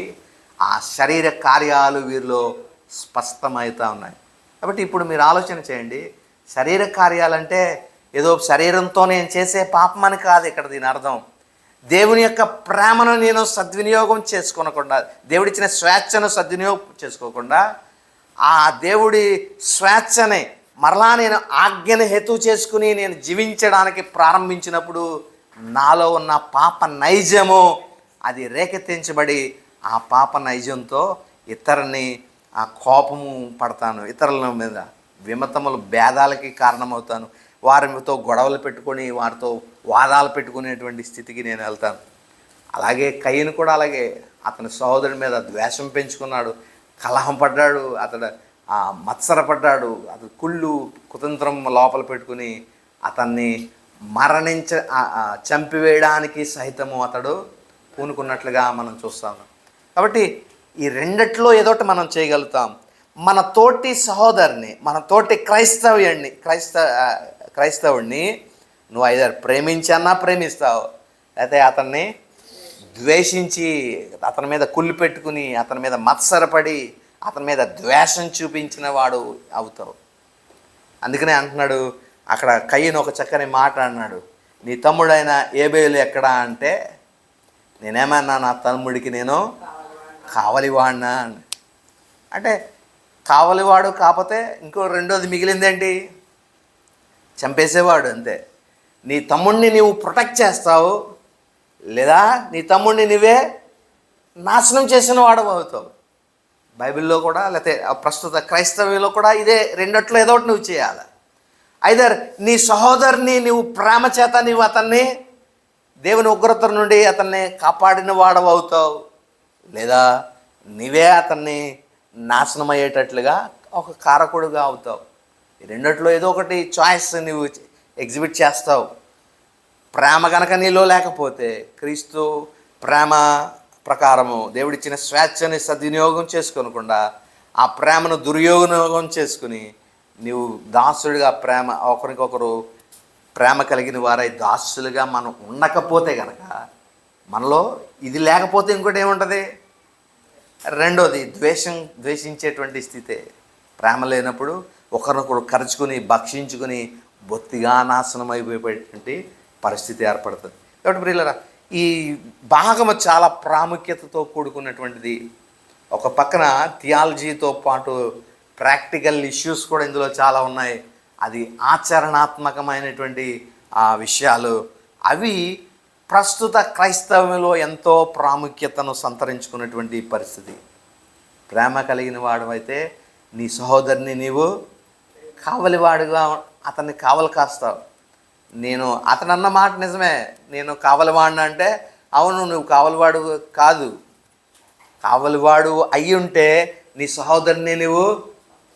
ఆ శరీర కార్యాలు వీరిలో స్పష్టమవుతూ ఉన్నాయి. కాబట్టి ఇప్పుడు మీరు ఆలోచన చేయండి, శరీర కార్యాలంటే ఏదో శరీరంతో నేను చేసే పాపం అని కాదు ఇక్కడ దీని అర్థం. దేవుని యొక్క ప్రేమను నేను సద్వినియోగం చేసుకోకుండా, దేవుడిచ్చిన స్వేచ్ఛను సద్వినియోగం చేసుకోకుండా, ఆ దేవుడి స్వేచ్ఛని మరలా నేను ఆజ్ఞను హేతు చేసుకుని నేను జీవించడానికి ప్రారంభించినప్పుడు నాలో ఉన్న పాప నైజము అది రేకెత్తించబడి ఆ పాప నైజంతో ఇతరుని ఆ కోపము పడతాను, ఇతరుల మీద విమతములు, భేదాలకి కారణమవుతాను, వారితో గొడవలు పెట్టుకొని వారితో వాదాలు పెట్టుకునేటువంటి స్థితికి నేను వెళ్తాను. అలాగే కయ్యను కూడా అలాగే అతని సహోదరుడి మీద ద్వేషం పెంచుకున్నాడు, కలహం పడ్డాడు, అతడు మత్సరపడ్డాడు, అతడు కుళ్ళు కుతంత్రం లోపల పెట్టుకుని అతన్ని చంపివేయడానికి సహితము అతడు పూనుకున్నట్లుగా మనం చూస్తాము. కాబట్టి ఈ రెండిట్లో ఏదోటి మనం చేయగలుగుతాం. మన తోటి సహోదరుని, మన తోటి క్రైస్తవుడిని నువ్వు ఐదర్ ప్రేమించన్నా ప్రేమిస్తావు, లేకపోతే అతన్ని ద్వేషించి అతని మీద కుళ్ళు పెట్టుకుని అతని మీద మత్సరపడి అతని మీద ద్వేషం చూపించిన వాడు అవుతావు. అందుకనే అంటున్నాడు అక్కడ కయ్యను ఒక చక్కని మాట అన్నాడు, నీ తమ్ముడైన ఏబేలు ఎక్కడా అంటే, నేనేమన్నా నా తమ్ముడికి నేను కావలివాడినా అంటే, కావలివాడు కాకపోతే ఇంకో రెండోది మిగిలిందేంటి, చంపేసేవాడు. అంతే. నీ తమ్ముడిని నీవు ప్రొటెక్ట్ చేస్తావు, లేదా నీ తమ్ముడిని నువ్వే నాశనం చేసిన వాడు అవుతావు. బైబిల్లో కూడా లేకపోతే ప్రస్తుత క్రైస్తవ్యంలో కూడా ఇదే రెండట్లో ఏదో ఒకటి నువ్వు చేయాలి. ఐదర్ నీ సహోదరుని నువ్వు ప్రేమ చేత నీవు అతన్ని దేవుని ఉగ్రత నుండి అతన్ని కాపాడిన వాడవు అవుతావు, లేదా నీవే అతన్ని నాశనం అయ్యేటట్లుగా ఒక కారకుడుగా అవుతావు. ఈ రెండిట్లో ఏదో ఒకటి చాయిస్ నువ్వు ఎగ్జిబిట్ చేస్తావు. ప్రేమ కనుక నీలో లేకపోతే, క్రీస్తు ప్రేమ ప్రకారము దేవుడిచ్చిన స్వేచ్ఛని సద్వినియోగం చేసుకోనకుండా ఆ ప్రేమను దుర్యోగం చేసుకుని నీవు దాసుడిగా ప్రేమ ఒకరికొకరు ప్రేమ కలిగిన వారై దాసులుగా మనం ఉండకపోతే కనుక, మనలో ఇది లేకపోతే ఇంకోటి ఏముంటుంది, రెండోది ద్వేషించేటువంటి స్థితే. ప్రేమ లేనప్పుడు ఒకరినొకరు కరుచుకుని భక్షించుకుని బొత్తిగా నాశనం అయిపోయేటువంటి పరిస్థితి ఏర్పడుతుంది. కాబట్టి ప్రియులారా, ఈ భాగము చాలా ప్రాముఖ్యతతో కూడుకున్నటువంటిది. ఒక పక్కన థియాలజీతో పాటు ప్రాక్టికల్ ఇష్యూస్ కూడా ఇందులో చాలా ఉన్నాయి. అది ఆచరణాత్మకమైనటువంటి ఆ విషయాలు, అవి ప్రస్తుత క్రైస్తవంలో ఎంతో ప్రాముఖ్యతను సంతరించుకున్నటువంటి పరిస్థితి. ప్రేమ కలిగిన వాడవైతే నీ సహోదరుని నీవు కావలివాడుగా అతన్ని కావలి కాస్తావు. నేను అతను అన్న మాట నిజమే, నేను కావలివాడిని అంటే, అవును నువ్వు కావలివాడు కాదు. కావలివాడు అయ్యి ఉంటే నీ సహోదరుని నువ్వు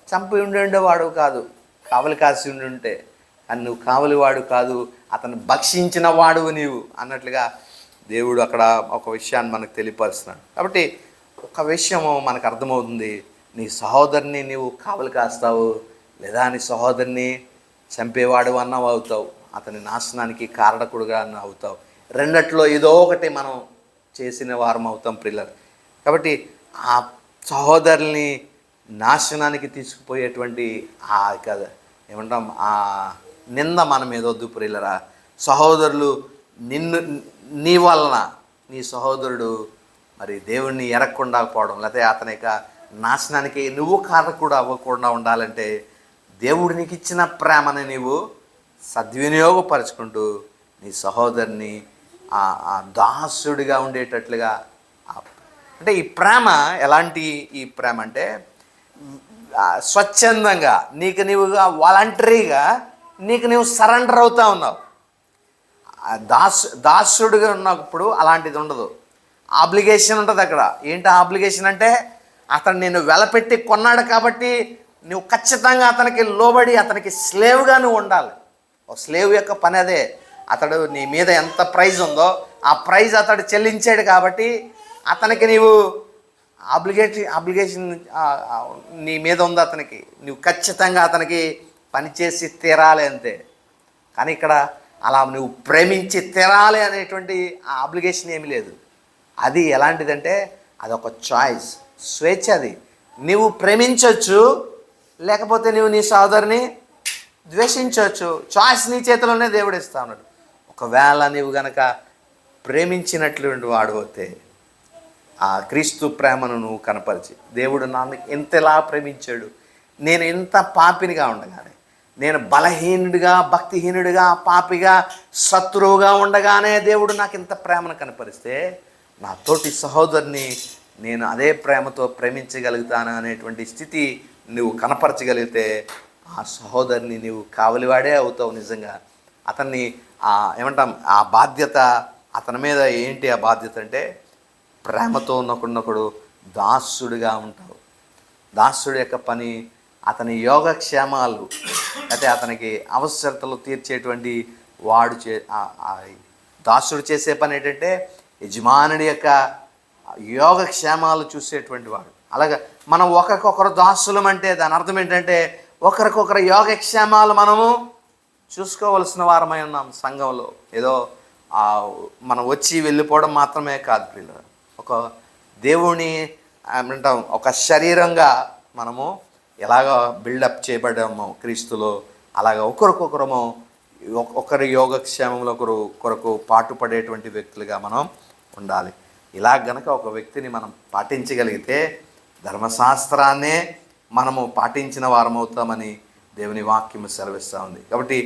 చంపి ఉండేవాడు కాదు, కావలి కాసి ఉంటే. అని నువ్వు కావలివాడు కాదు, అతను భక్షించిన వాడువు నీవు అన్నట్లుగా దేవుడు అక్కడ ఒక విషయాన్ని మనకు తెలియపరుస్తున్నాడు. కాబట్టి ఒక విషయము మనకు అర్థమవుతుంది, నీ సహోదరుని నీవు కావలి కాస్తావు, లేదా నీ సహోదరుని చంపేవాడు అన్నవి అవుతావు, అతని నాశనానికి కారకుడుగా అవుతావు. రెండట్లో ఏదో ఒకటి మనం చేసిన వారం అవుతాం ప్రియులారా. కాబట్టి ఆ సహోదరుల్ని నాశనానికి తీసుకుపోయేటువంటి ఆ కదా ఏమంటాం, ఆ నింద మన మీద వద్దు ప్రియులారా. సహోదరులు నీ వలన నీ సహోదరుడు మరి దేవుణ్ణి ఎరగకుండా పోవడం, లేకపోతే అతని యొక్క నాశనానికి నువ్వు కారకుడు అవ్వకుండా ఉండాలంటే, దేవుడు నీకు ఇచ్చిన ప్రేమని నీవు సద్వినియోగపరచుకుంటూ నీ సహోదరుని ఆ దాసుడిగా ఉండేటట్లుగా. అంటే ఈ ప్రేమ ఎలాంటి ఈ ప్రేమ అంటే, స్వచ్ఛందంగా నీకు నీవుగా వాలంటరీగా నీకు నీవు సరెండర్ అవుతా ఉన్నావు. దాసుడిగా ఉన్నప్పుడు అలాంటిది ఉండదు, ఆబ్లిగేషన్ ఉంటుంది అక్కడ. ఏంటి ఆబ్లిగేషన్ అంటే, అతను నేను వెలపెట్టి కొన్నాడు కాబట్టి నువ్వు ఖచ్చితంగా అతనికి లోబడి అతనికి స్లేవ్గా నువ్వు ఉండాలి. ఒక స్లేవ్ యొక్క పని అదే. అతడు నీ మీద ఎంత ప్రైజ్ ఉందో ఆ ప్రైజ్ అతడు చెల్లించాడు కాబట్టి అతనికి నీవు ఆబ్లిగేషన్ నీ మీద ఉంది అతనికి, నువ్వు ఖచ్చితంగా అతనికి పనిచేసి తీరాలి అంతే. కానీ ఇక్కడ అలా నువ్వు ప్రేమించి తీరాలి అనేటువంటి ఆ ఆబ్లిగేషన్ ఏమీ లేదు. అది ఎలాంటిదంటే అదొక చాయిస్, స్వేచ్ఛ. అది నువ్వు ప్రేమించవచ్చు, లేకపోతే నువ్వు నీ సోదరుని ద్వేషించవచ్చు. చాయిస్ నీ చేతిలోనే దేవుడు ఇస్తా ఉన్నాడు. ఒకవేళ నీవు గనక ప్రేమించినటువంటి వాడు అయితే ఆ క్రీస్తు ప్రేమను నువ్వు కనపరిచి, దేవుడు నన్ను ఎంతలా ప్రేమించాడు, నేను ఎంత పాపినిగా ఉండగానే, నేను బలహీనుడిగా భక్తిహీనుడిగా పాపిగా శత్రువుగా ఉండగానే దేవుడు నాకు ఇంత ప్రేమను కనపరిస్తే, నా తోటి సహోదరుని నేను అదే ప్రేమతో ప్రేమించగలుగుతాను అనేటువంటి స్థితి నువ్వు కనపరచగలిగితే, ఆ సహోదరుని నీవు కావలివాడే అవుతావు. నిజంగా అతన్ని ఏమంటాం, ఆ బాధ్యత అతని మీద ఏంటి? ఆ బాధ్యత అంటే ప్రేమతో ఉన్నప్పుడు దాసుడిగా ఉంటావు. దాసుడి యొక్క పని అతని యోగక్షేమాలు, అయితే అతనికి అవసరతలు తీర్చేటువంటి వాడు దాసుడు చేసే పని ఏంటంటే యజమానుడి యొక్క యోగక్షేమాలు చూసేటువంటి వాడు. అలాగే మనం ఒకరికొకరు దాసులం అంటే దాని అర్థం ఏంటంటే ఒకరికొకరు యోగక్షేమాలు మనము చూసుకోవలసిన వారమై ఉన్నాం. సంఘంలో ఏదో మనం వచ్చి వెళ్ళిపోవడం మాత్రమే కాదు పిల్లలు, ఒక దేవుని ఏమంటాం ఒక శరీరంగా మనము ఎలాగ బిల్డప్ చేయబడ్డామో క్రీస్తులో, అలాగ ఒకరికొకరము ఒకరి యోగక్షేమంలో కొరకు పాటుపడేటువంటి వ్యక్తులుగా మనం ఉండాలి. ఇలా గనక ఒక వ్యక్తిని మనం పాటించగలిగితే ధర్మశాస్త్రాన్నే మనము పాటించిన వారమవుతామని దేవుని వాక్యము సెలవిస్తూ ఉంది. కాబట్టి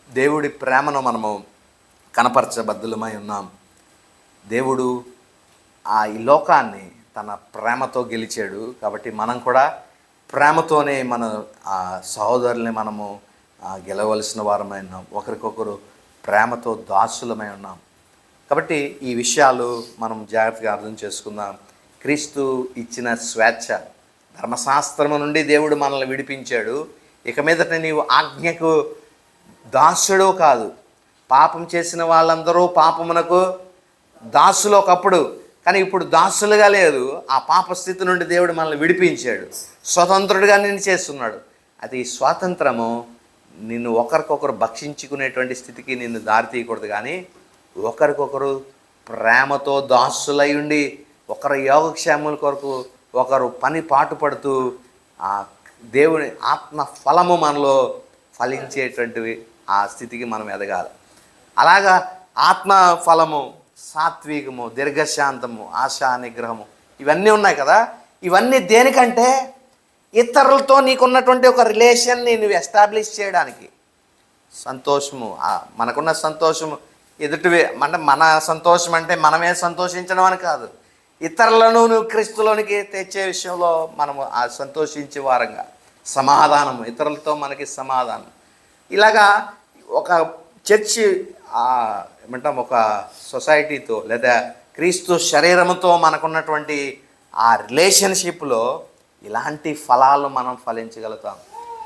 దేవుడి ప్రేమను మనము కనపరచబద్దులమై ఉన్నాం. దేవుడు ఈ లోకాన్ని తన ప్రేమతో గెలిచాడు. కాబట్టి మనం కూడా ప్రేమతోనే మన సహోదరుల్ని మనము గెలవలసిన వారమై ఉన్నాం. ఒకరికొకరు ప్రేమతో దాసులమై ఉన్నాం. కాబట్టి ఈ విషయాలు మనం జాగ్రత్తగా అర్థం చేసుకుందాం. క్రీస్తు ఇచ్చిన స్వేచ్ఛ, ధర్మశాస్త్రము నుండి దేవుడు మనల్ని విడిపించాడు. ఇక మీదట నీవు ఆజ్ఞకు దాసుడు కాదు. పాపం చేసిన వాళ్ళందరూ పాపమునకు దాసులు ఒకప్పుడు, కానీ ఇప్పుడు దాసులుగా లేదు. ఆ పాప స్థితి నుండి దేవుడు మనల్ని విడిపించాడు, స్వతంత్రుడిగా నిన్ను చేస్తున్నాడు. అది ఈ స్వాతంత్రము నిన్ను ఒకరికొకరు భక్షించుకునేటువంటి స్థితికి నిన్ను దారి తీయకూడదు, కానీ ఒకరికొకరు ప్రేమతో దాసులై ఉండి ఒకరి యోగక్షేమముల కొరకు ఒకరు పని పాటుపడుతూ ఆ దేవుని ఆత్మ ఫలము మనలో ఫలించేటువంటివి ఆ స్థితికి మనం ఎదగాలి. అలాగా ఆత్మ ఫలము, సాత్వికము, దీర్ఘశాంతము, ఆశా నిగ్రహము ఇవన్నీ ఉన్నాయి కదా. ఇవన్నీ దేనికంటే ఇతరులతో నీకున్నటువంటి ఒక రిలేషన్ని నువ్వు ఎస్టాబ్లిష్ చేయడానికి. సంతోషము, మనకున్న సంతోషము ఎదుటివే అంటే మన సంతోషం అంటే మనమే సంతోషించడం అని కాదు, ఇతరులను నువ్వు క్రీస్తులోనికి తెచ్చే విషయంలో మనము ఆ సంతోషించే వారంగా, సమాధానము, ఇతరులతో మనకి సమాధానం. ఇలాగా ఒక చర్చి ఏమంటాం ఒక సొసైటీతో లేదా క్రీస్తు శరీరంతో మనకున్నటువంటి ఆ రిలేషన్షిప్లో ఇలాంటి ఫలాలు మనం ఫలించగలుగుతాం.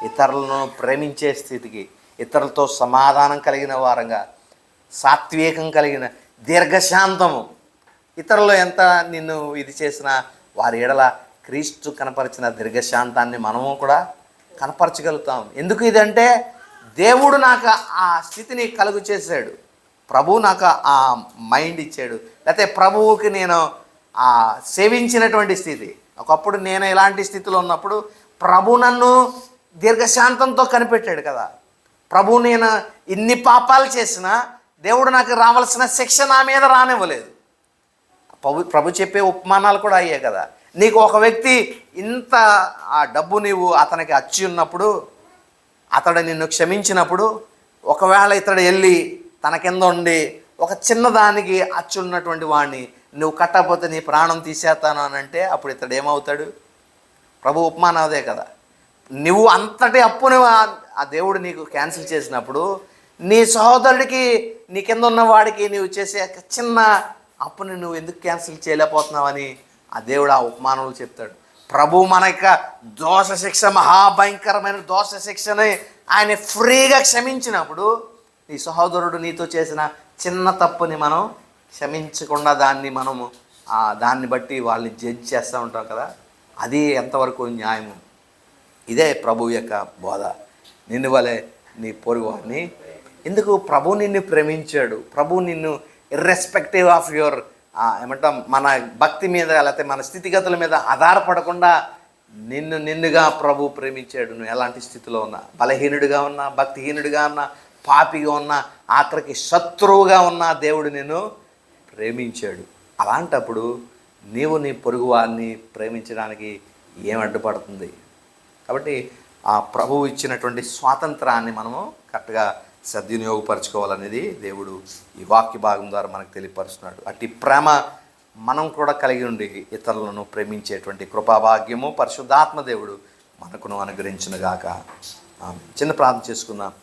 ఇతరులను ప్రేమించే స్థితికి, ఇతరులతో సమాధానం కలిగిన వారంగా, సాత్వికం కలిగిన, దీర్ఘశాంతము, ఇతరులు ఎంత నిన్ను ఇది చేసినా వారి ఎడల క్రీస్తు కనపరిచిన దీర్ఘశాంతాన్ని మనము కూడా కనపరచగలుగుతాం. ఎందుకు ఇదంటే దేవుడు నాకు ఆ స్థితిని కలుగు చేశాడు, ప్రభువు నాకు ఆ మైండ్ ఇచ్చాడు, లేకపోతే ప్రభువుకి నేను సేవించినటువంటి స్థితి. ఒకప్పుడు నేను ఇలాంటి స్థితిలో ఉన్నప్పుడు ప్రభు నన్ను దీర్ఘశాంతంతో కనిపెట్టాడు కదా. ప్రభు నేను ఇన్ని పాపాలు చేసినా దేవుడు నాకు రావాల్సిన శిక్ష నా మీద రానివ్వలేదు. ప్రభు చెప్పే ఉపమానాలు కూడా అయ్యాయి కదా. నీకు ఒక వ్యక్తి ఇంత ఆ డబ్బు నీవు అతనికి అచ్చి ఉన్నప్పుడు, అతడు నిన్ను క్షమించినప్పుడు, ఒకవేళ ఇతడు వెళ్ళి తన కింద ఉండి ఒక చిన్నదానికి అచ్చి ఉన్నటువంటి వాడిని నువ్వు కట్టకపోతే నీ ప్రాణం తీసేస్తాను అని అంటే అప్పుడు ఇతడు ఏమవుతాడు? ప్రభు ఉపమానం అదే కదా. నువ్వు అంతటి అప్పును ఆ దేవుడు నీకు క్యాన్సిల్ చేసినప్పుడు నీ సహోదరుడికి, నీ కింద ఉన్న వాడికి నువ్వు చేసే చిన్న అప్పుని నువ్వు ఎందుకు క్యాన్సిల్ చేయలేకపోతున్నావని ఆ దేవుడు ఆ ఉపమానంలో చెప్తాడు. ప్రభు మన యొక్క దోష శిక్ష, మహాభయంకరమైన దోష శిక్షని ఆయన ఫ్రీగా క్షమించినప్పుడు నీ సహోదరుడు నీతో చేసిన చిన్న తప్పుని మనం క్షమించకుండా దాన్ని బట్టి వాళ్ళని జడ్జ్ చేస్తూ ఉంటాం కదా. అది ఎంతవరకు న్యాయము? ఇదే ప్రభు యొక్క బోధ. నిన్ను వలె నీ పొరుగువాడిని. ఎందుకు? ప్రభు నిన్ను ప్రేమించాడు. ప్రభు నిన్ను ఇర్రెస్పెక్టివ్ ఆఫ్ యువర్ ఏమంటాం మన భక్తి మీద లేకపోతే మన స్థితిగతుల మీద ఆధారపడకుండా నిన్నుగా ప్రభు ప్రేమించాడు. నువ్వు ఎలాంటి స్థితిలో ఉన్నా, బలహీనుడిగా ఉన్నా, భక్తిహీనుడిగా ఉన్నా, పాపిగా ఉన్నా, ఆఖరికి శత్రువుగా ఉన్నా దేవుడు నిన్ను ప్రేమించాడు. అలాంటప్పుడు నీవు నీ పొరుగు వారిని ప్రేమించడానికి ఏం అడ్డుపడుతుంది? కాబట్టి ఆ ప్రభువు ఇచ్చినటువంటి స్వాతంత్రాన్ని మనము కరెక్ట్గా సద్వినియోగపరచుకోవాలనేది దేవుడు ఈ వాక్య భాగం ద్వారా మనకు తెలియపరుస్తున్నాడు. అట్టి ప్రేమ మనం కూడా కలిగి ఉండి ఇతరులను ప్రేమించేటువంటి కృపాభాగ్యము పరిశుద్ధాత్మ దేవుడు మనకును అనుగ్రహించునుగాక. చిన్న ప్రార్థన చేసుకుందాం.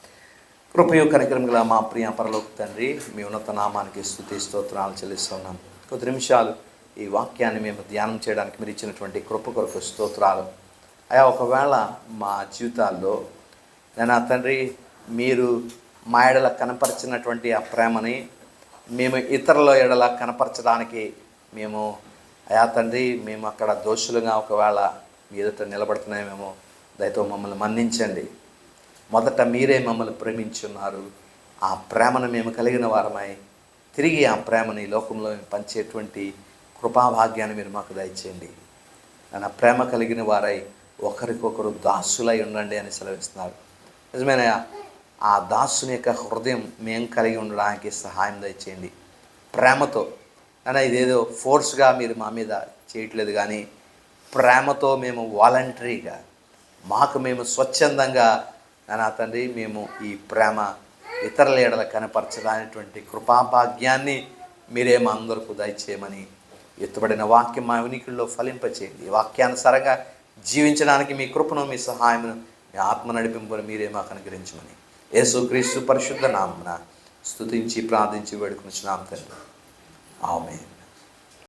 కృపయు కనికరం గల మా ప్రియ పరలోక తండ్రి, మీ ఉన్నత నామానికి స్తుతి స్తోత్రాలు చెల్లిస్తున్నాం. కొద్ది నిమిషాలు ఈ వాక్యాన్ని మేము ధ్యానం చేయడానికి మీరు ఇచ్చినటువంటి కృప కొరకు స్తోత్రాలు. అయా, ఒకవేళ మా జీవితాల్లో నేను తండ్రి మీరు మా ఎడల కనపరిచినటువంటి ఆ ప్రేమని మేము ఇతరుల ఎడల కనపరచడానికి మేము అయా తండ్రి మేము అక్కడ దోషులుగా ఒకవేళ మీ ఎదుట నిలబడుతున్నామేమో, దయతో మమ్మల్ని మన్నించండి. మొదట మీరే మమ్మల్ని ప్రేమించున్నారు. ఆ ప్రేమను మేము కలిగిన వారమై తిరిగి ఆ ప్రేమని ఈ లోకంలో మేము పంచేటువంటి కృపాభాగ్యాన్ని మీరు మాకు దయచేయండి. నా ప్రేమ కలిగిన వారై ఒకరికొకరు దాసులై ఉండండి అని సెలవిస్తున్నారు. నిజమైన ఆ దాసుని యొక్క హృదయం మేము కలిగి ఉండడానికి సహాయం దయచేయండి. ప్రేమతో అయినా ఇదేదో ఫోర్స్గా మీరు మా మీద చేయట్లేదు, కానీ ప్రేమతో మేము వాలంటరీగా మాకు మేము స్వచ్ఛందంగా నా తండ్రి మేము ఈ ప్రేమ ఇతరుల ఎడల కనపరచడానికి కృపాభాగ్యాన్ని మీరే మా అందరికీ దయచేయమని, ఎత్తుబడిన వాక్యం మా వినికిడిలో ఫలింపచేయండి. వాక్యానుసారంగా జీవించడానికి మీ కృపను, మీ సహాయమును, మీ ఆత్మ నడిపింపును మీరే మాకు అనుగ్రహించమని యేసుక్రీస్తు పరిశుద్ధ నామమున స్తుతించి ప్రార్థించి వేడుకొనుచున్నాము తండ్రి. ఆమేన్.